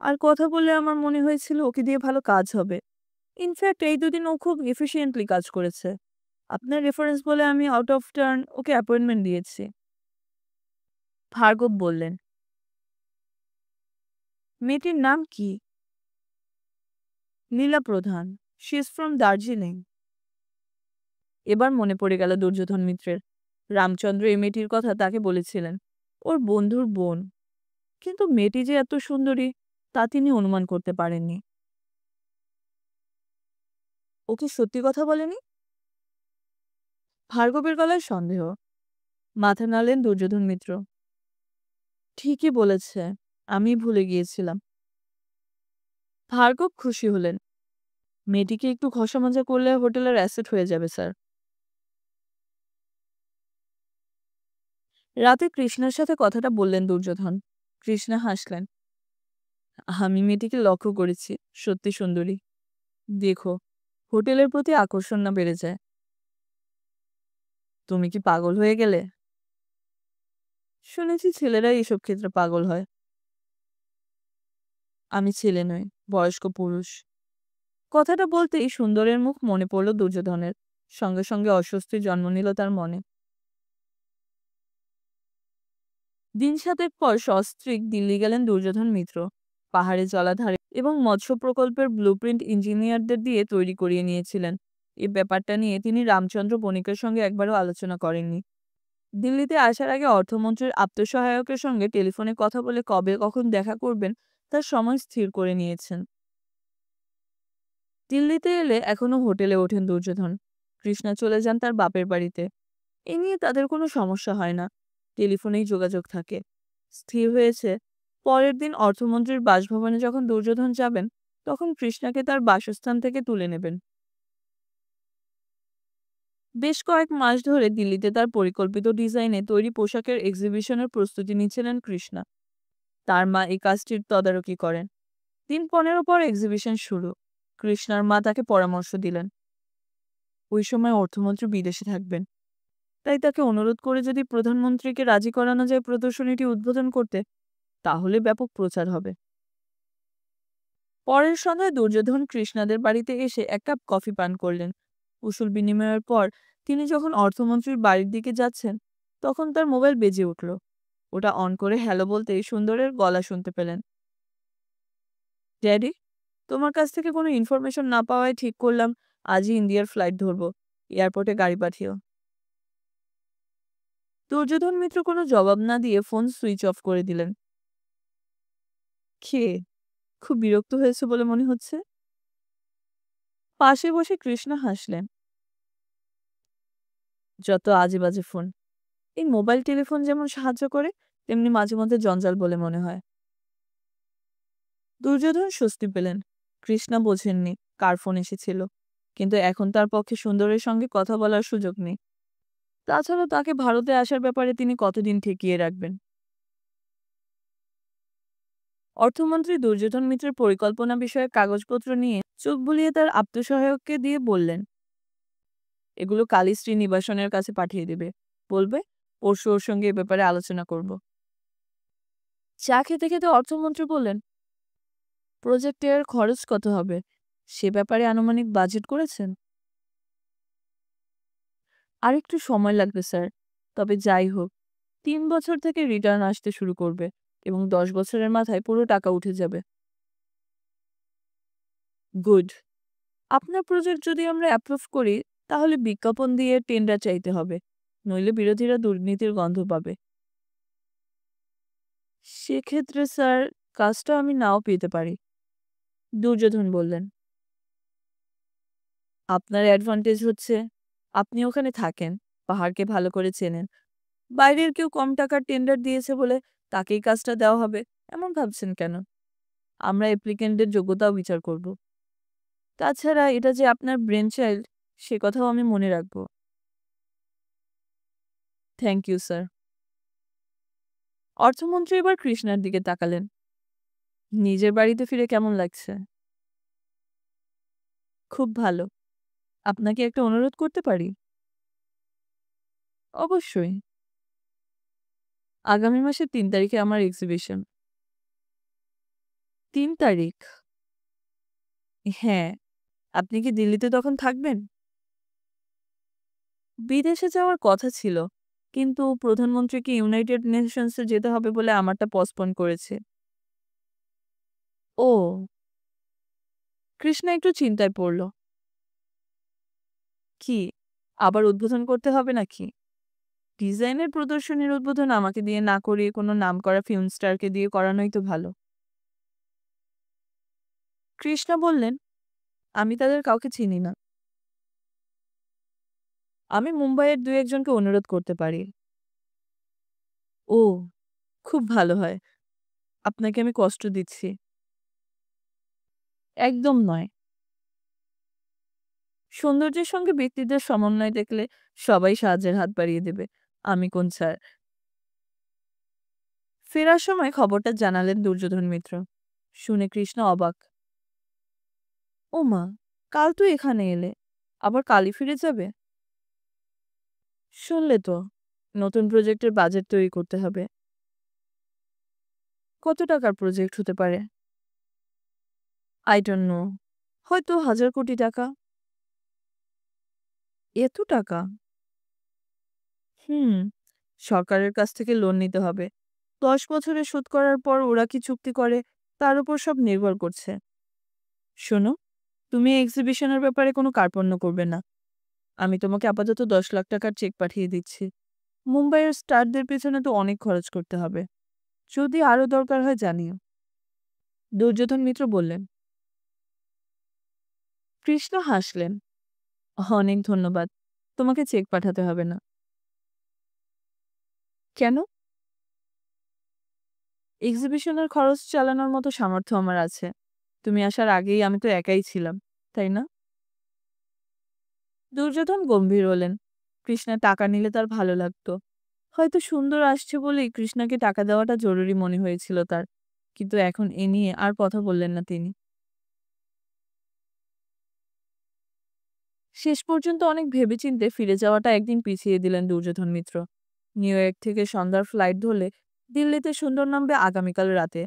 আর কথা বললে আমার মনে হয়েছিল ওকে দিয়ে ভালো কাজ হবে। ইনফ্যাক্ট এই দুদিন ও খুব এফিশিয়েন্টলি কাজ করেছে। আপনার রেফারেন্স বলে আমি out of turn okay appointment দিয়েছি। ভার্গব বললেন, মেয়েটির নাম কি? লীলা প্রধান। She is from Darjeeling. এবার মনে পড়ে গেল দুর্যোধন মিত্রের। রামচন্দ্র এই মেয়েটির কথা তাকে বলেছিলেন। ওর বন্ধুর বোন। কিন্তু মেয়েটি যে এত সুন্দরী তা তিনি অনুমান করতে পারেননি। ও কি সত্যি কথা বলেনি? ভার্গবের গলায় সন্দেহ। মাথা নাড়লেন দুর্যোধন মিত্র। ঠিকই বলেছে, আমি ভুলে গিয়েছিলাম। ভার্গব খুশি হলেন। মেয়েটিকে একটু ঘষামজা করলে হোটেলের অ্যাসেট হয়ে যাবে স্যার। রাতে কৃষ্ণার সাথে কথাটা বললেন দুর্যোধন। কৃষ্ণা হাসলেন। আমি মেয়েটিকে লক্ষ্য করেছি, সত্যি সুন্দরী। দেখো, হোটেলের প্রতি আকর্ষণ না বেড়ে যায়। তুমি কি পাগল হয়ে গেলে? শুনেছি ছেলেরা এসব ক্ষেত্রে পাগল হয়। আমি ছেলে নই, বয়স্ক পুরুষ। কথাটা বলতেই সুন্দরের মুখ মনে পড়ল দুর্যোধনের। সঙ্গে সঙ্গে অস্বস্তি জন্ম নিল তার মনে। দিন সাতেক পর সস্ত্রীক দিল্লি গেলেন দুর্যোধন মিত্র। পাহাড়ে জলাধারে এবং মৎস্য প্রকল্পের ব্লুপ্রিন্ট ইঞ্জিনিয়ারদের দিয়ে তৈরি করিয়ে নিয়েছিলেন। এই ব্যাপারটা নিয়ে তিনি রামচন্দ্র বণিকের সঙ্গে একবারও আলোচনা করেননি। দিল্লিতে আসার আগে অর্থমন্ত্রীর আপ্তসহায়কের সঙ্গে টেলিফোনে কথা বলে কবে কখন দেখা করবেন তার সময় স্থির করে নিয়েছেন। দিল্লিতে এলে এখনো হোটেলে ওঠেন দুর্যোধন। কৃষ্ণা চলে যান তার বাপের বাড়িতে। এ নিয়ে তাদের কোনো সমস্যা হয় না। টেলিফোনেই যোগাযোগ থাকে। স্থির হয়েছে, পরের দিন অর্থমন্ত্রীর বাসভবনে যখন দুর্যোধন যাবেন, তখন কৃষ্ণাকে তার বাসস্থান থেকে তুলে নেবেন। বেশ কয়েক মাস ধরে দিল্লিতে তার পরিকল্পিত ডিজাইনে তৈরি পোশাকের এক্সিবিশনের প্রস্তুতি নিচ্ছিলেন কৃষ্ণা। তার মা এই কাজটির তদারকি করেন। দিন 15 পর এক্সিবিশন শুরু। কৃষ্ণার মা তাকে পরামর্শ দিলেন। ওই সময় অর্থমন্ত্রী বিদেশে থাকবেন। তাই তাকে অনুরোধ করে যদি প্রধানমন্ত্রীকে রাজি করানো যায় প্রদর্শনীটি উদ্বোধন করতে, তাহলে ব্যাপক প্রচার হবে। পরের সন্ধ্যায় দুর্যোধন কৃষ্ণাদের বাড়িতে এসে এক কাপ কফি পান করলেন। কুশল বিনিময়ের পর তিনি যখন অর্থমন্ত্রীর বাড়ির দিকে যাচ্ছেন, তখন তার মোবাইল বেজে উঠল। ওটা অন করে হ্যালো বলতেই সুন্দরের গলা শুনতে পেলেন। ড্যাডি, তোমার কাছ থেকে কোনো ইনফরমেশন না পাওয়ায় ঠিক করলাম আজই ইন্ডিয়ার ফ্লাইট ধরবো। এয়ারপোর্টে গাড়ি পাঠিও। দুর্যোধন মিত্র কোনো জবাব না দিয়ে ফোন সুইচ অফ করে দিলেন। খেয়ে খুব বিরক্ত হয়েছে বলে মনে হচ্ছে। পাশে বসে কৃষ্ণা হাসলেন। যত আজে বাজে ফোন। এই মোবাইল টেলিফোন যেমন সাহায্য করে, তেমনি মাঝে মধ্যে জঞ্জাল বলে মনে হয়। দুর্যোধন স্বস্তি পেলেন। কৃষ্ণা বোঝেননি কার ফোন এসেছিল, কিন্তু এখন তার পক্ষে সুন্দরের সঙ্গে কথা বলার সুযোগ নেই। তাছাড়া তাকে ভারতে আসার ব্যাপারে তিনি কতদিন ঠেকিয়ে রাখবেন। অর্থমন্ত্রী দুর্যোধন মিত্রের পরিকল্পনা বিষয়ে কাগজপত্র নিয়ে চোখ বুলিয়ে তার আপ্তসহায়ককে দিয়ে বললেন, এগুলো কালই শ্রীনিবাসনের কাছে পাঠিয়ে দেবে। বলবে, পরশু ওর সঙ্গে এ ব্যাপারে আলোচনা করব। চা খেতে খেতে অর্থমন্ত্রী বললেন, প্রজেক্টের খরচ কত হবে? সে ব্যাপারে আনুমানিক বাজেট করেছেন? আরেকটু সময় লাগবে স্যার। তবে যাই হোক, ৩ বছর থেকে রিটার্ন আসতে শুরু করবে এবং ১০ বছরের মাথায় পুরো টাকা উঠে যাবে। গুড। আপনার প্রজেক্ট যদি আমরা অ্যাপ্রুভ করি, তাহলে বিজ্ঞাপন দিয়ে টেন্ডার চাইতে হবে। নইলে বিরোধীরা দুর্নীতির গন্ধ পাবে। সেক্ষেত্রে স্যার, কাজটা আমি নাও পেতে পারি। দুর্যোধন বললেন, আপনার অ্যাডভান্টেজ হচ্ছে আপনি ওখানে থাকেন, পাহাড়কে ভালো করে চেনেন। বাইরের কেউ কম টাকার টেন্ডার দিয়েছে বলে তাকেই কাজটা দেওয়া হবে এমন ভাবছেন কেন? আমরা অ্যাপ্লিক্যান্টের যোগ্যতাও বিচার করব। তাছাড়া এটা যে আপনার ব্রেন চাইল্ড, সে কথাও আমি মনে রাখব। Thank you sir. অর্থমন্ত্রী এবার কৃষ্ণার দিকে তাকালেন। নিজের বাড়িতে ফিরে কেমন লাগছে? খুব ভালো। আপনাকে একটা অনুরোধ করতে পারি? অবশ্যই। আগামী মাসের ৩ তারিখে আমার এক্সিবিশন। ৩ তারিখ? হ্যাঁ। আপনি কি দিল্লিতে তখন থাকবেন? বিদেশে যাওয়ার কথা ছিল, কিন্তু প্রধানমন্ত্রীকে ইউনাইটেড নেশনসে যেতে হবে বলে আমারটা পসপোন করেছে। ও! কৃষ্ণা একটু চিন্তায় পড়ল। কি? আবার উদ্বোধন করতে হবে নাকি? ডিজাইনের প্রদর্শনীর উদ্বোধন আমাকে দিয়ে না করিয়ে কোনো নামকরা ফিল্ম স্টারকে দিয়ে করানোই তো ভালো। কৃষ্ণা বললেন, আমি তাদের কাউকে চিনি না। আমি মুম্বাইয়ের ২-১ জনকে অনুরোধ করতে পারি। ও! খুব ভালো হয়। আপনাকে আমি কষ্ট দিচ্ছি। একদম নয়। সৌন্দর্যের সঙ্গে ব্যক্তিত্বের সমন্বয় দেখলে সবাই সাহায্যের হাত বাড়িয়ে দেবে। আমি কোন ছাড়। ফেরার সময় খবরটা জানালেন দুর্যোধন মিত্র। শুনে কৃষ্ণ অবাক। ওমা! কাল তো এখানে এলে, আবার কালই ফিরে যাবে? শুনলে তো, নতুন প্রজেক্টের বাজেট তৈরি করতে হবে। কত টাকার প্রজেক্ট হতে পারে? I don't know. হয়তো ১,০০০ কোটি টাকা। এত টাকা? হুম, সরকারের কাছ থেকে লোন নিতে হবে। ১০ বছরে শোধ করার পর ওরা কি চুক্তি করে, তার উপর সব নির্ভর করছে। শোনো, তুমি এই এক্সিবিশনের ব্যাপারে কোনো কার্পণ্য করবে না। আমি তোমাকে আপাতত ১০ লাখ টাকার চেক পাঠিয়ে দিচ্ছি। মুম্বাইয়ের স্টারদের পেছনে তো অনেক খরচ করতে হবে। যদি আরও দরকার হয় জানিও। দুর্যোধন মিত্র বললেন। কৃষ্ণ হাসলেন। অনেক ধন্যবাদ। তোমাকে চেক পাঠাতে হবে না। কেন? এক্সিবিশনের খরচ চালানোর মতো সামর্থ্য আমার আছে। তুমি আসার আগেই আমি তো একাই ছিলাম, তাই না? দুর্যোধন গম্ভীর হলেন। কৃষ্ণা টাকা নিলে তার ভালো লাগতো। হয়তো সুন্দর আসছে বলেই কৃষ্ণাকে টাকা দেওয়াটা জরুরি মনে হয়েছিল তার। কিন্তু এখন এ নিয়ে আর কথা বললেন না তিনি। শেষ পর্যন্ত অনেক ভেবেচিন্তে ফিরে যাওয়াটা একদিন পিছিয়ে দিলেন দুর্যোধন মিত্র। নিউ ইয়র্ক থেকে সন্ধ্যার ফ্লাইট ধরলে দিল্লিতে সুন্দর নামবে আগামীকাল রাতে।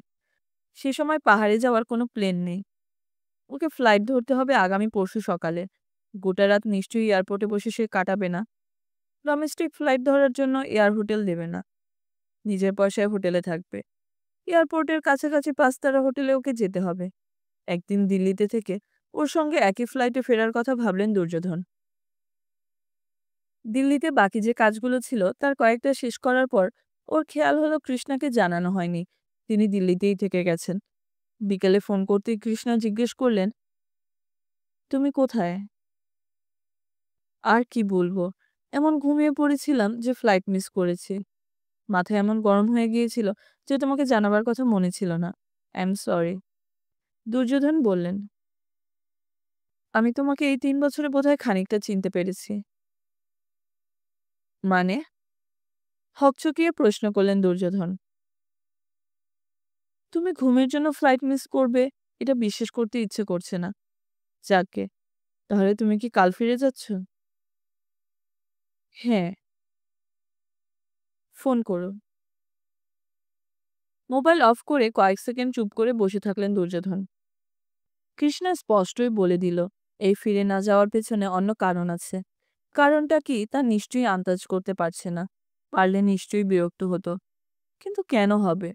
সে সময় পাহাড়ে যাওয়ার কোনো প্লেন নেই। ওকে ফ্লাইট ধরতে হবে আগামী পরশু সকালে। গোটা রাত নিশ্চয়ই এয়ারপোর্টে বসে সে কাটাবে না। ডোমেস্টিক ফ্লাইট ধরার জন্য এয়ার হোটেল দেবে না। নিজের পয়সায় হোটেলে থাকবে। এয়ারপোর্টের কাছাকাছি ৫ তারা হোটেলে ওকে যেতে হবে। একদিন দিল্লিতে থেকে ওর সঙ্গে একই ফ্লাইটে ফেরার কথা ভাবলেন দুর্যোধন। দিল্লিতে বাকি যে কাজগুলো ছিল তার কয়েকটা শেষ করার পর ওর খেয়াল হলো কৃষ্ণাকে জানানো হয়নি তিনি দিল্লিতেই থেকে গেছেন। বিকেলে ফোন করতেই কৃষ্ণা জিজ্ঞেস করলেন, তুমি কোথায়? আর কি বলবো, এমন ঘুমিয়ে পড়েছিলাম যে ফ্লাইট মিস করেছি। মাথা এমন গরম হয়ে গিয়েছিল যে তোমাকে জানাবার কথা মনে ছিল না। I am sorry. দুর্যোধন বললেন, আমি তোমাকে এই ৩ বছরে বোধহয় খানিকটা চিনতে পেরেছি। মানে? হকচকিয়ে প্রশ্ন করলেন দুর্যোধন। তুমি ঘুমের জন্য ফ্লাইট মিস করবে, এটা বিশ্বাস করতে ইচ্ছে করছে না। যাকগে, তাহলে তুমি কি কাল ফিরে যাচ্ছ? হ্যাঁ, ফোন করুন। মোবাইল অফ করে কয়েক সেকেন্ড চুপ করে বসে থাকলেন দুর্যোধন। কৃষ্ণা স্পষ্টই বলে দিল, এই ফিরে না যাওয়ার পেছনে অন্য কারণ আছে। কারণটা কি তা নিশ্চয়ই আন্দাজ করতে পারছে না। পারলে নিশ্চয়ই বিরক্ত হতো। কিন্তু কেন হবে?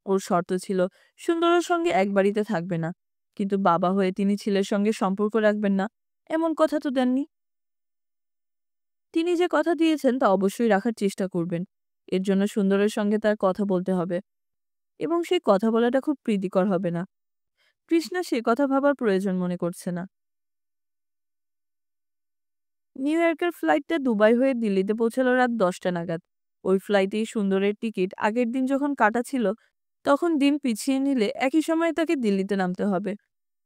ওর শর্ত ছিল সুন্দরের সঙ্গে এক বাড়িতে থাকবে না। কিন্তু বাবা হয়ে তিনি ছেলের সঙ্গে সম্পর্ক রাখবেন না, এমন কথা তো দেননি। তিনি যে কথা দিয়েছেন তা অবশ্যই রাখার চেষ্টা করবেন। এর জন্য সুন্দরের সঙ্গে তার কথা বলতে হবে, এবং সেই কথা বলাটা খুব প্রীতিকর হবে না। কৃষ্ণা সে কথা ভাবার প্রয়োজন মনে করছে না। নিউ ইয়র্কের ফ্লাইটটা দুবাই হয়ে দিল্লিতে পৌঁছালো রাত 10টা নাগাদ। ওই ফ্লাইটেই সুন্দরের টিকিট আগের দিন যখন কাটা ছিল, তখন দিন পিছিয়ে নিলে একই সময়ে তাকে দিল্লিতে নামতে হবে।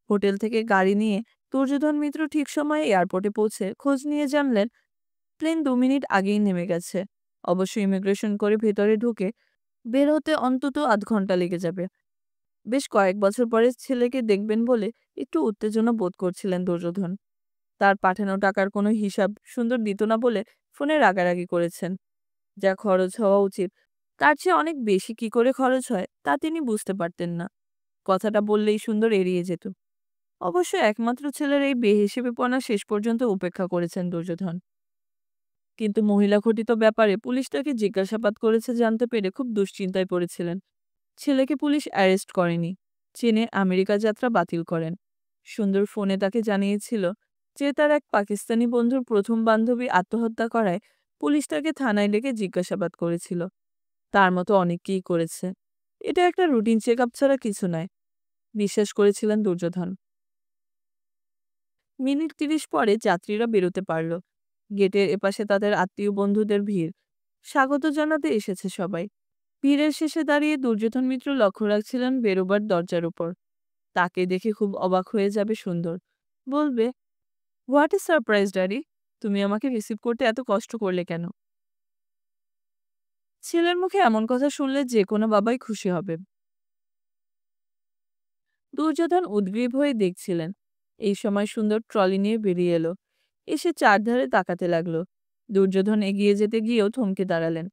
হোটেল থেকে গাড়ি নিয়ে দুর্যোধন মিত্র ঠিক সময়ে এয়ারপোর্টে পৌঁছে খোঁজ নিয়ে জানলেন প্লেন 2 মিনিট আগেই নেমে গেছে। অবশ্য ইমিগ্রেশন করে ভেতরে ঢুকে বের হতে অন্তত আধ ঘন্টা লেগে যাবে। বেশ কয়েক বছর পরে ছেলেকে দেখবেন বলে একটু উত্তেজনা বোধ করছিলেন দুর্যোধন। তার পাঠানো টাকার কোনো হিসাব সুন্দর দিত না বলে ফোনে রাগারাগি করেছেন। যা খরচ হওয়া উচিত তার চেয়ে অনেক বেশি কি করে খরচ হয় তা তিনি বুঝতে পারতেন না। কথাটা বললেই সুন্দর এড়িয়ে যেত। অবশ্য একমাত্র ছেলের এই বেহিশেবিপনা শেষ পর্যন্ত উপেক্ষা করেছেন দুর্যোধন। কিন্তু মহিলা ঘটিত ব্যাপারে পুলিশ তাকে জিজ্ঞাসাবাদ করেছে জানতে পেরে খুব দুশ্চিন্তায় পড়েছিলেন। ছেলেকে পুলিশ অ্যারেস্ট করেনি, চীনে আমেরিকা যাত্রা বাতিল করেন। সুন্দর ফোনে তাকে জানিয়েছিল যে তার এক পাকিস্তানি বন্ধুর প্রথম বান্ধবী আত্মহত্যা করায় পুলিশ তাকে থানায় ডেকে জিজ্ঞাসাবাদ করেছিল। তার মতো অনেককেই করেছে। এটা একটা রুটিন চেক আপ ছাড়া কিছু নয়, বিশ্বাস করেছিলেন দুর্যোধন। মিনিট 30 পরে যাত্রীরা বেরোতে পারল। গেটের এপাশে তাদের আত্মীয় বন্ধুদের ভিড়। স্বাগত জানাতে এসেছে সবাই। ভিড়ের শেষে দাঁড়িয়ে দুর্যোধন মিত্র লক্ষ্য রাখছিলেন বেরোবার দরজার উপর। তাকে দেখে খুব অবাক হয়ে যাবে সুন্দর। বলবে, হোয়াট ইজ সারপ্রাইজ ড্যাডি? তুমি আমাকে রিসিভ করতে এত কষ্ট করলে কেন? ছেলের মুখে এমন কথা শুনলে যে কোনো বাবাই খুশি হবে। দুর্যোধন উদ্গ্রীব হয়ে দেখছিলেন। এই সময় সুন্দর ট্রলি নিয়ে বেরিয়ে এলো। এসে চারধারে তাকাতে লাগলো। দুর্যোধন এগিয়ে যেতে গিয়েও থমকে দাঁড়ালেন।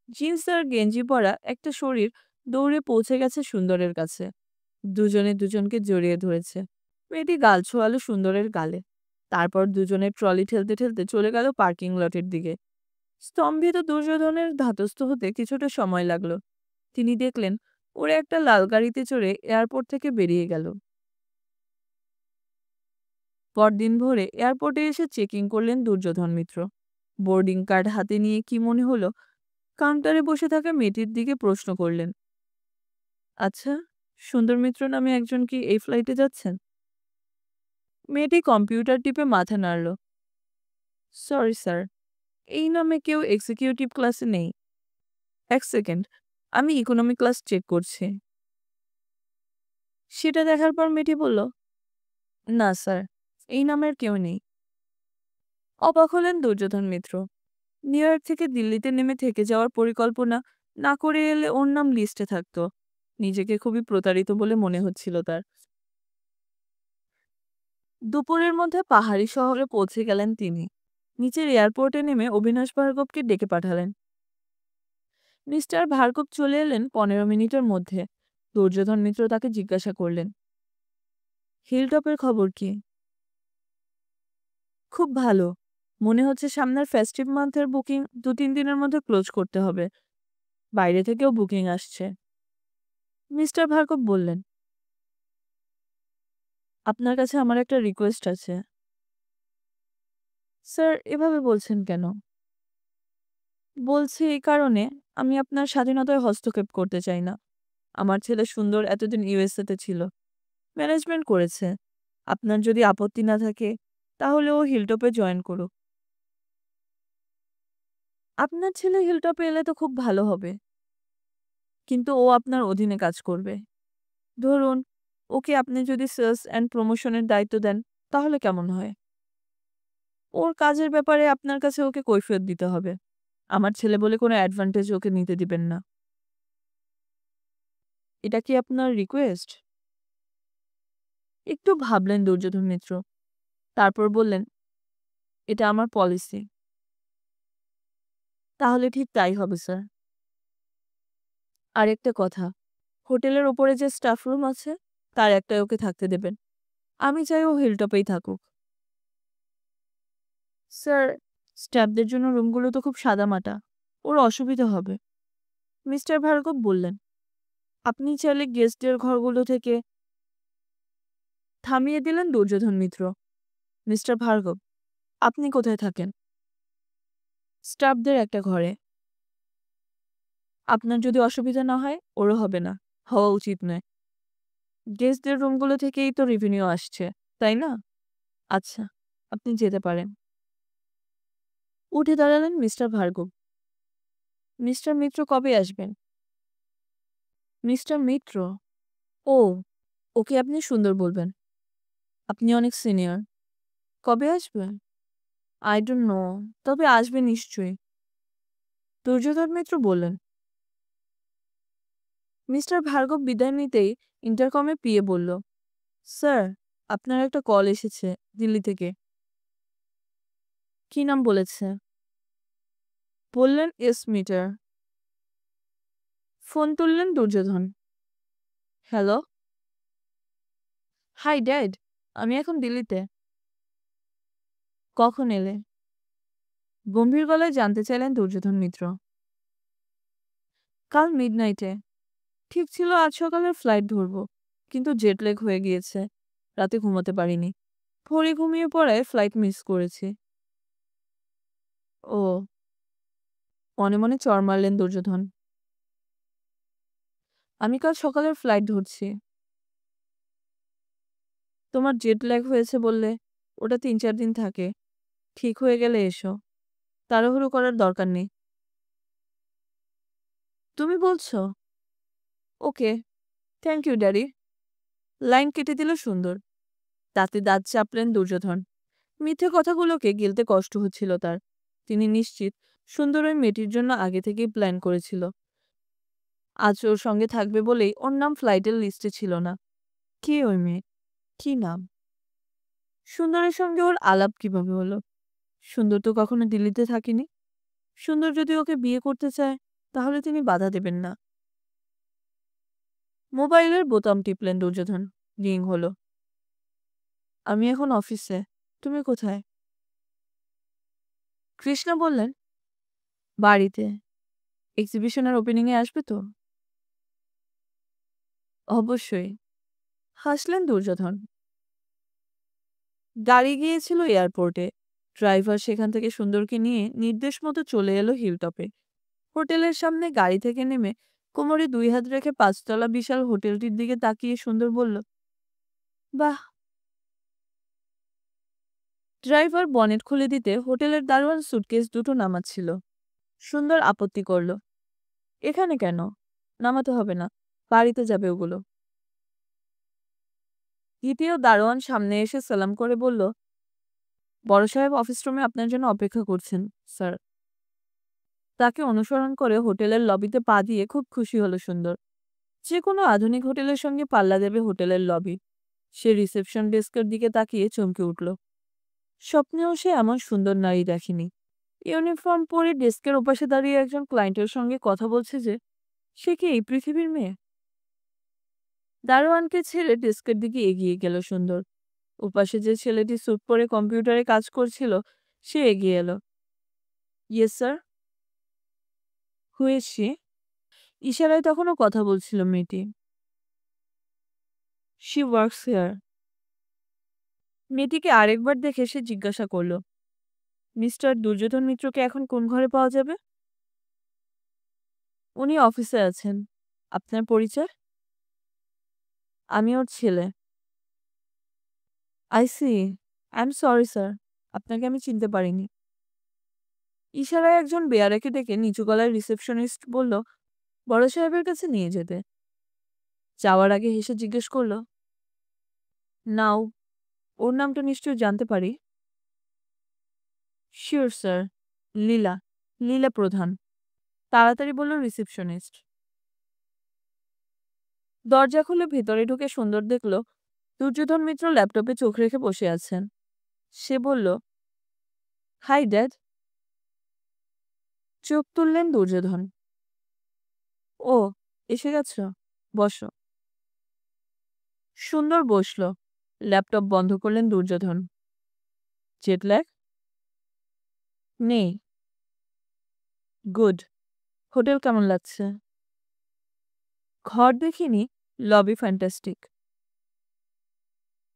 জিন্স আর গেঞ্জি পরা একটা শরীর দৌড়ে পৌঁছে গেছে সুন্দরের কাছে। দুজনে দুজনকে জড়িয়ে ধরেছে। মেয়েটি গাল ছোঁয়ালো সুন্দরের গালে। তারপর দুজনে ট্রলি ঠেলতে ঠেলতে চলে গেল পার্কিং লটের দিকে। স্তম্ভিত দুর্যোধনের ধাতস্থ হতে কিছুটা সময় লাগলো। তিনি দেখলেন ওরা একটা লাল গাড়িতে চড়ে এয়ারপোর্ট থেকে বেরিয়ে গেল। পরদিন ভোরে এয়ারপোর্টে এসে চেকিং করলেন দুর্যোধন মিত্র। বোর্ডিং কার্ড হাতে নিয়ে কি মনে হলো কাউন্টারে বসে থাকা মেয়েটির দিকে প্রশ্ন করলেন, আচ্ছা, সুন্দর মিত্র নামে একজন কি এই ফ্লাইটে যাচ্ছেন? মেয়েটি কম্পিউটার টিপে মাথা নাড়ল। সরি স্যার, এই নামে কেউ এক্সিকিউটিভ ক্লাসে নেই। এক সেকেন্ড, আমি ইকোনমি ক্লাস চেক করছি। সেটা দেখার পর মেয়েটি বলল, না স্যার, এই নামের কেউ নেই। অবাক হলেন দুর্যোধন মিত্র। নিউ ইয়র্ক থেকে দিল্লিতে নেমে থেকে যাওয়ার পরিকল্পনা না করে এলে ওর নাম লিস্টে থাকতো। নিজেকে খুবই প্রতারিত বলে মনে হচ্ছিল তার। দুপুরের মধ্যে পাহাড়ি শহরে পৌঁছে গেলেন তিনি। নিচের এয়ারপোর্টে নেমে অবিনাশ ভার্গবকে ডেকে পাঠালেন। মিস্টার ভার্গব চলে এলেন 15 মিনিটের মধ্যে। দুর্যোধন মিত্র তাকে জিজ্ঞাসা করলেন, হিলটপের খবর কি? খুব ভালো। মনে হচ্ছে সামনের ফেস্টিভ মান্থের বুকিং 2-3 দিনের মধ্যে ক্লোজ করতে হবে। বাইরে থেকেও বুকিং আসছে। মিস্টার ভার্গব বললেন, আপনার কাছে আমার একটা রিকোয়েস্ট আছে। স্যার, এভাবে বলছেন কেন? বলছি এই কারণে, আমি আপনার স্বাধীনতায় হস্তক্ষেপ করতে চাই না। আমার ছেলে সুন্দর এতদিন ইউএসএতে ছিল, ম্যানেজমেন্ট করেছে। আপনার যদি আপত্তি না থাকে তাহলে ও হিলটপে জয়েন করুক। আপনার ছেলে হিলটপে এলে তো খুব ভালো হবে, কিন্তু ও আপনার অধীনে কাজ করবে। ধরুন, ওকে আপনি যদি সেলস অ্যান্ড প্রমোশনের দায়িত্ব দেন, তাহলে কেমন হয়? ওর কাজের ব্যাপারে আপনার কাছে ওকে কৈফিয়ত দিতে হবে। আমার ছেলে বলে কোনো অ্যাডভান্টেজ ওকে নিতে দিবেন না। এটা কি আপনার রিকোয়েস্ট? একটু ভাবলেন দুর্যোধন মিত্র। তারপর বললেন, এটা আমার পলিসি। তাহলে ঠিক তাই হবে স্যার। আরেকটা কথা, হোটেলের ওপরে যে স্টাফ রুম আছে তার একটাই ওকে থাকতে দেবেন। আমি চাই ও হিলটপেই থাকুক। স্যার, স্টাফদের জন্য রুমগুলো তো খুব সাদামাটা, ওর অসুবিধা হবে। মিস্টার ভার্গব বললেন, আপনি চাইলে গেস্টদের ঘরগুলো থেকে। থামিয়ে দিলেন দুর্যোধন মিত্র। মিস্টার ভার্গব, আপনি কোথায় থাকেন? স্টাফদের একটা ঘরে। আপনার যদি অসুবিধা না হয় ওরও হবে না, হওয়া উচিত নয়। গেস্টদের রুমগুলো থেকেই তো রেভিনিউ আসছে, তাই না? আচ্ছা, আপনি যেতে পারেন। উঠে দাঁড়ালেন মিস্টার ভার্গব। মিস্টার মিত্র কবে আসবেন? মিস্টার মিত্র? ও, ওকে আপনি সুন্দর বলবেন। আপনি অনেক সিনিয়র। কবে আসবেন? আই ডোন্ট নো, তবে আসবে নিশ্চয়ই। দুর্যোধন মিত্র বললেন। মিস্টার ভার্গব বিদায় নিতেই ইন্টারকমে পিএ বলল, স্যার, আপনার একটা কল এসেছে দিল্লি থেকে। কি নাম বলেছে? বললেন এস মিটার। ফোন তুললেন দুর্যোধন। হ্যালো। হাই ড্যাড, আমি এখন দিল্লিতে। কখন এলে? গম্ভীর গলায় জানতে চাইলেন দুর্যোধন মিত্র। কাল মিডনাইটে। ঠিক ছিল আজ সকালে ফ্লাইট ধরবো, কিন্তু জেটল্যাগ হয়ে গিয়েছে, রাতে ঘুমাতে পারিনি। ভোরে ঘুমিয়ে পড়ায় ফ্লাইট মিস করেছি। ও, মনে মনে চড় মারলেন দুর্যোধন। আমি কাল সকালের ফ্লাইট ধরছি। তোমার জেট ল্যাগ হয়েছে বললে, ওটা ৩-৪ দিন থাকে, ঠিক হয়ে গেলে এসো, তাড়াহুড়ো করার দরকার নেই। তুমি বলছো? ওকে, থ্যাংক ইউ ড্যাডি। লাইন কেটে দিল সুন্দর। তাতে দাঁত চাপলেন দুর্যোধন। মিথ্যে কথাগুলোকে গিলতে কষ্ট হচ্ছিল তার। তিনি নিশ্চিত সুন্দর ওই মেয়েটির জন্য আগে থেকেই প্ল্যান করেছিল। আজ ওর সঙ্গে থাকবে বলেই ওর নাম ফ্লাইটের লিস্টে ছিল না। কে ওই মেয়ে? কি নাম? সুন্দরের সঙ্গে ওর আলাপ কিভাবে হলো? সুন্দর তো কখনো দিল্লিতে থাকেনি। সুন্দর যদি ওকে বিয়ে করতে চায় তাহলে তিনি বাধা দেবেন না। মোবাইলের বোতাম টিপলেন দুর্যোধন। রিং হলো। আমি এখন অফিসে। তুমি কোথায়? কৃষ্ণা বললেন, বাড়িতে। এক্সিবিশনের ওপেনিংয়ে আসবে তো? অবশ্যই। হাসলেন দুর্যোধন। গাড়ি গিয়েছিল এয়ারপোর্টে। ড্রাইভার সেখান থেকে সুন্দরকে নিয়ে নির্দেশ মতো চলে এলো হিলটপে। হোটেলের সামনে গাড়ি থেকে নেমে কোমরে 2 হাত রেখে 5 তলা বিশাল হোটেলটির দিকে তাকিয়ে সুন্দর বলল, বাহ। ড্রাইভার বনেট খুলে দিতে হোটেলের দারোয়ান সুটকেস দুটো নামাচ্ছিল। সুন্দর আপত্তি করল, এখানে কেন? নামাতে হবে না, বাড়িতে যাবে ওগুলো। দ্বিতীয় দারোয়ান সামনে এসে সালাম করে বলল, বড় সাহেব অফিস রুমে আপনার জন্য অপেক্ষা করছেন, স্যার। তাকে অনুসরণ করে হোটেলের লবিতে পা দিয়ে খুব খুশি হলো সুন্দর। যে কোনো আধুনিক হোটেলের সঙ্গে পাল্লা দেবে হোটেলের লবি। সে রিসেপশন ডেস্কের দিকে তাকিয়ে চমকে উঠল। স্বপ্নেও সে এমন সুন্দর নারী দেখেনি। ইউনিফর্ম পরে ডেস্কের ওপাশে দাঁড়িয়ে একজন ক্লায়েন্টের সঙ্গে কথা বলছে যে, সে কি এই পৃথিবীর মেয়ে? দারোয়ানকে ছেড়ে ডেস্কের দিকে এগিয়ে গেল সুন্দর। ওপাশে যে ছেলেটি স্যুট পরে কম্পিউটারে কাজ করছিল সে এগিয়ে এলো। Yes sir. Who is she? ইশারায় তখনও কথা বলছিল মেয়েটি। She works here. মেয়েটিকে আরেকবার দেখে সে জিজ্ঞাসা করল, মিস্টার দুর্যোধন মিত্রকে এখন কোন ঘরে পাওয়া যাবে? উনি অফিসে আছেন। আপনার পরিচয়? আমি ওর ছেলে। I see. I am sorry sir, আপনাকে আমি চিনতে পারিনি। ইশারায় একজন বেয়ারাকে ডেকে নিচু গলায় রিসেপশনিস্ট বলল, বড় সাহেবের কাছে নিয়ে যেতে। যাওয়ার আগে হেসে জিজ্ঞেস করল, নাও, ওর নামটা নিশ্চয়ই জানতে পারি? শিওর স্যার, লীলা, লীলা প্রধান, তাড়াতাড়ি বলল রিসেপশনিস্ট। দরজা খুলে ভেতরে ঢুকে সুন্দর দেখল দুর্যোধন মিত্র ল্যাপটপে চোখ রেখে বসে আছেন। সে বলল, হাই ড্যাড। চোখ তুললেন দুর্যোধন। ও, এসে গেছ, বসো। সুন্দর বসল। ল্যাপটপ বন্ধ করলেন দুর্যোধন। জেটল্যাগ? নেই। গুড। হোটেল কেমন লাগছে? ঘর দেখিনি, লবি ফ্যান্টাস্টিক।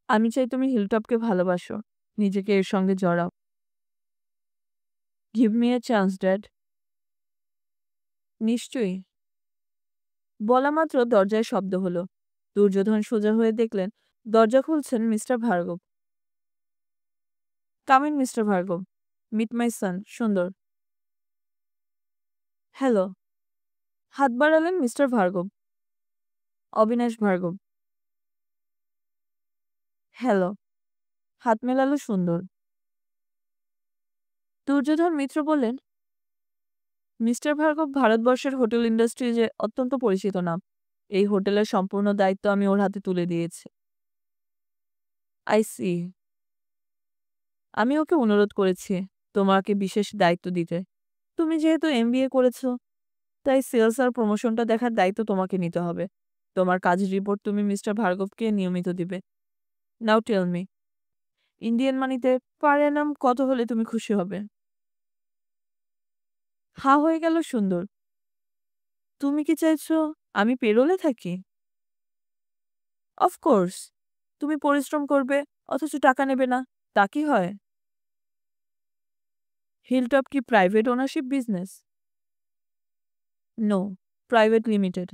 আমি চাই তুমি হিলটপকে ভালোবাসো, নিজেকে এর সঙ্গে জড়াও। Give me a chance, dad. নিশ্চয়ই। বলা মাত্র দরজায় শব্দ হলো। দুর্যোধন সোজা হয়ে দেখলেন দরজা খুলছেন mister Bhargav. Come in mister Bhargav, meet my son Sundar. Hello. হাত বাড়ালেন মিস্টার ভার্গব। অবিনাশ ভার্গব। হ্যালো। হাত মেলালো সুন্দর। দুর্যোধন মিত্র বললেন, মিস্টার ভার্গব ভারতবর্ষের হোটেল ইন্ডাস্ট্রিজে অত্যন্ত পরিচিত নাম। এই হোটেলের সম্পূর্ণ দায়িত্ব আমি ওর হাতে তুলে দিয়েছি। I see. আমি ওকে অনুরোধ করেছি তোমাকে বিশেষ দায়িত্ব দিতে। তুমি যেহেতু এমবিএ করেছো, তাই সেলস আর প্রমোশনটা দেখার দায়িত্ব তোমাকে নিতে হবে। তোমার কাজের রিপোর্ট তুমি মিস্টার ভার্গবকে নিয়মিত দিবে। নাও টেল মি, ইন্ডিয়ান মানিতে পার অ্যানাম কত হলে তুমি খুশি হবে? হা হয়ে গেল সুন্দর। তুমি কি চাইছো আমি পেরোলে থাকি? অফকোর্স। তুমি পরিশ্রম করবে অথচ টাকা নেবে না, তা কি হয়? হিলটপ কি private ownership business? No, private limited.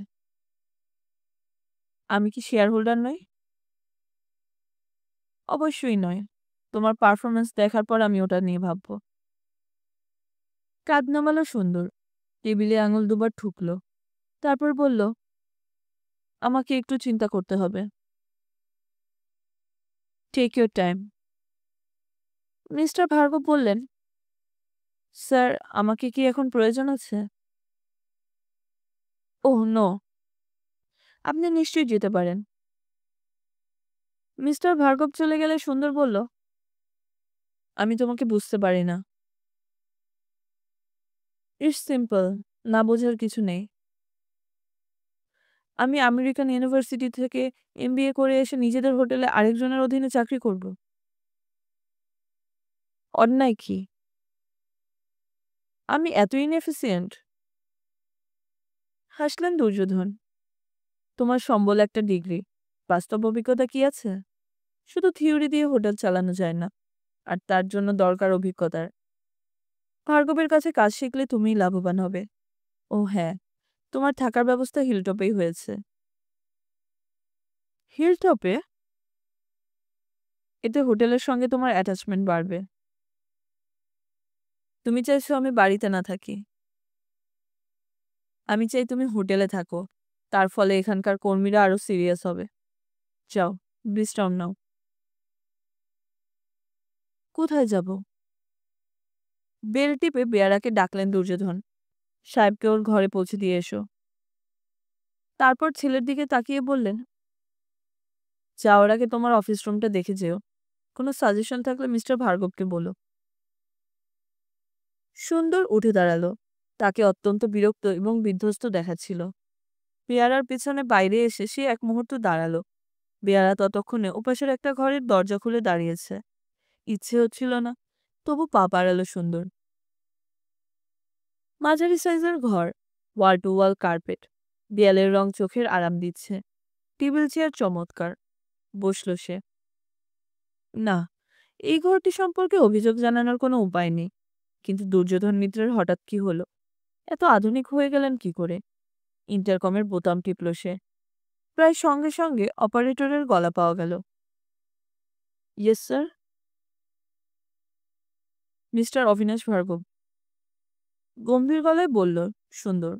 আমি কি শেয়ার হোল্ডার নই? অবশ্যই নয়। তোমার পারফরমেন্স দেখার পর আমি ওটা নিয়ে ভাবব। কাঁধ নামালো সুন্দর। টেবিলে আঙুল দুবার ঠুকল। তারপর বলল, আমাকে একটু চিন্তা করতে হবে। Take your time. Mister Bhargav বললেন, স্যার আমাকে কি এখন প্রয়োজন আছে? Oh no. আপনি নিশ্চয়ই যেতে পারেন। মিস্টার ভার্গব চলে গেলে সুন্দর বলল, আমি তোমাকে বুঝতে পারি না। ইটস সিম্পল, না বোঝার কিছু নেই। আমি আমেরিকান ইউনিভার্সিটি থেকে এমবিএ করে এসে নিজেদের হোটেলে আরেকজনের অধীনে চাকরি করব। অন্যায় কি? আমি এত ইনএফিসিয়েন্ট? হাসলেন দুর্যোধন। তোমার সম্বল একটা ডিগ্রি, বাস্তব অভিজ্ঞতা কি আছে? শুধু থিওরি দিয়ে হোটেল চালানো যায় না, আর তার জন্য দরকার অভিজ্ঞতার। ভার্গবের কাছে কাজ শিখলে তুমিই লাভবান হবে। ও হ্যাঁ, তোমার থাকার ব্যবস্থা হিলটপেই হয়েছে। হিলটপে? এতে হোটেলের সঙ্গে তোমার অ্যাটাচমেন্ট বাড়বে। তুমি চাইছো আমি বাড়িতে না থাকি? আমি চাই তুমি হোটেলে থাকো। তার ফলে এখানকার কর্মীরা আরো সিরিয়াস হবে। যাও, বিশ্রাম নাও। কোথায় যাব? বেল টিপে বেয়ারাকে ডাকলেন দুর্যোধন। সাহেবকে ওর ঘরে পৌঁছে দিয়ে এসো। তারপর ছেলের দিকে তাকিয়ে বললেন, যাওয়ার আগে তোমার অফিস রুমটা দেখে যেও। কোনো সাজেশন থাকলে মিস্টার ভার্গবকে বলো। সুন্দর উঠে দাঁড়ালো। তাকে অত্যন্ত বিরক্ত এবং বিধ্বস্ত দেখাচ্ছিল। পেয়ারার পেছনে বাইরে এসে সে এক মুহূর্ত দাঁড়ালো। পেয়ারা ততক্ষণে ওপাশের একটা ঘরের দরজা খুলে দাঁড়িয়েছে। ইচ্ছে হচ্ছিল না, তবু পা বাড়ালো সুন্দর। মাঝারি সাইজের ঘর, ওয়াল টু ওয়াল কার্পেট, দেয়ালের রং চোখের আরাম দিচ্ছে। টেবিল চেয়ার চমৎকার। বসল সে। না, এই ঘরটি সম্পর্কে অভিযোগ জানানোর কোনো উপায় নেই, কিন্তু দুর্যোধন মিত্রের হঠাৎ কি হলো? এত আধুনিক হয়ে গেলেন কি করে? ইন্টারকমের বোতাম টিপল সে। প্রায় সঙ্গে সঙ্গে অপারেটরের গলা পাওয়া গেল। Yes sir. মিস্টার অবিনাশ ভার্গব, গম্ভীর গলায় বলল সুন্দর।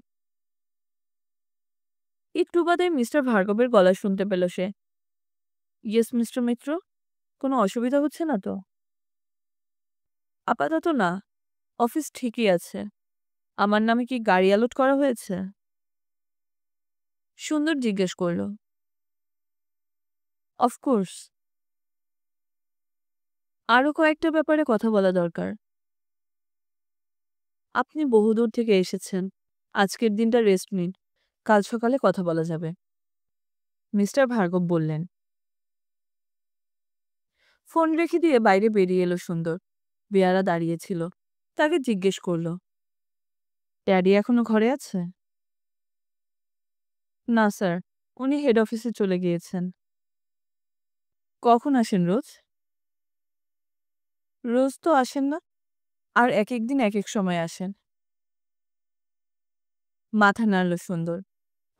একটু বাদে মিস্টার ভার্গবের গলা শুনতে পেল সে। ইয়েস মিস্টার মিত্র, কোনো অসুবিধা হচ্ছে না তো? আপাতত না, অফিস ঠিকই আছে। আমার নামে কি গাড়ি অ্যালট করা হয়েছে? সুন্দর জিজ্ঞেস করল। অফকোর্স। আরও কয়েকটা ব্যাপারে কথা বলা দরকার। আপনি বহুদূর থেকে এসেছেন। আজকের দিনটা রেস্ট নিন। কাল সকালে কথা বলা যাবে। মিস্টার ভার্গব বললেন। ফোন রেখে দিয়ে বাইরে বেরিয়ে এলো সুন্দর। বেয়ারা দাঁড়িয়েছিল। তাকে জিজ্ঞেস করল, ড্যাডি এখনো ঘরে আছে? না স্যার, উনি হেড অফিসে চলে গিয়েছেন। কখন আসেন রোজ? রোজ তো আসেন না, আর এক এক দিন এক এক সময় আসেন। মাথা নাড়ল সুন্দর।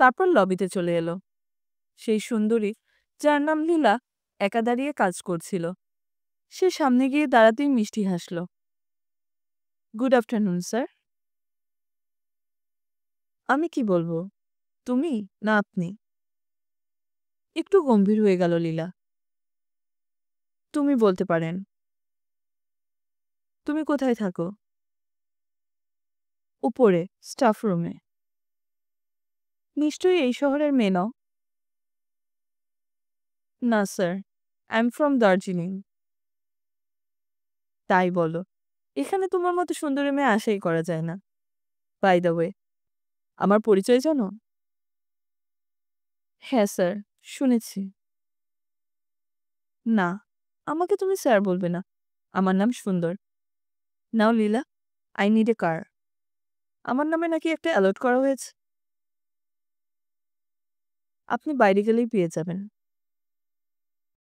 তারপর লবিতে চলে এলো। সেই সুন্দরী, যার নাম লীলা, একা দাঁড়িয়ে কাজ করছিল। সে সামনে গিয়ে দাঁড়াতেই মিষ্টি হাসল। Good afternoon sir. আমি কি বলবো, তুমি না আপনি? একটু গম্ভীর হয়ে গেল লীলা। তুমি বলতে পারেন। তুমি কোথায় থাকো? উপরে, স্টাফ রুমে। নিশ্চয়ই এই শহরের মেয়ে নও? না sir, I am from Darjeeling. তাই বলো? এখানে তোমার মতো সুন্দরী মেয়ে আশাই করা যায় না। বাই দ্য ওয়ে, আমার পরিচয় জানো? হ্যাঁ স্যার, শুনেছি। না, আমাকে তুমি স্যার বলবে না। আমার নাম সুন্দর। নাও লীলা, আই নিড এ কার। আমার নামে নাকি একটা অ্যালার্ট করা হয়েছে। আপনি বাইরে গেলেই পেয়ে যাবেন।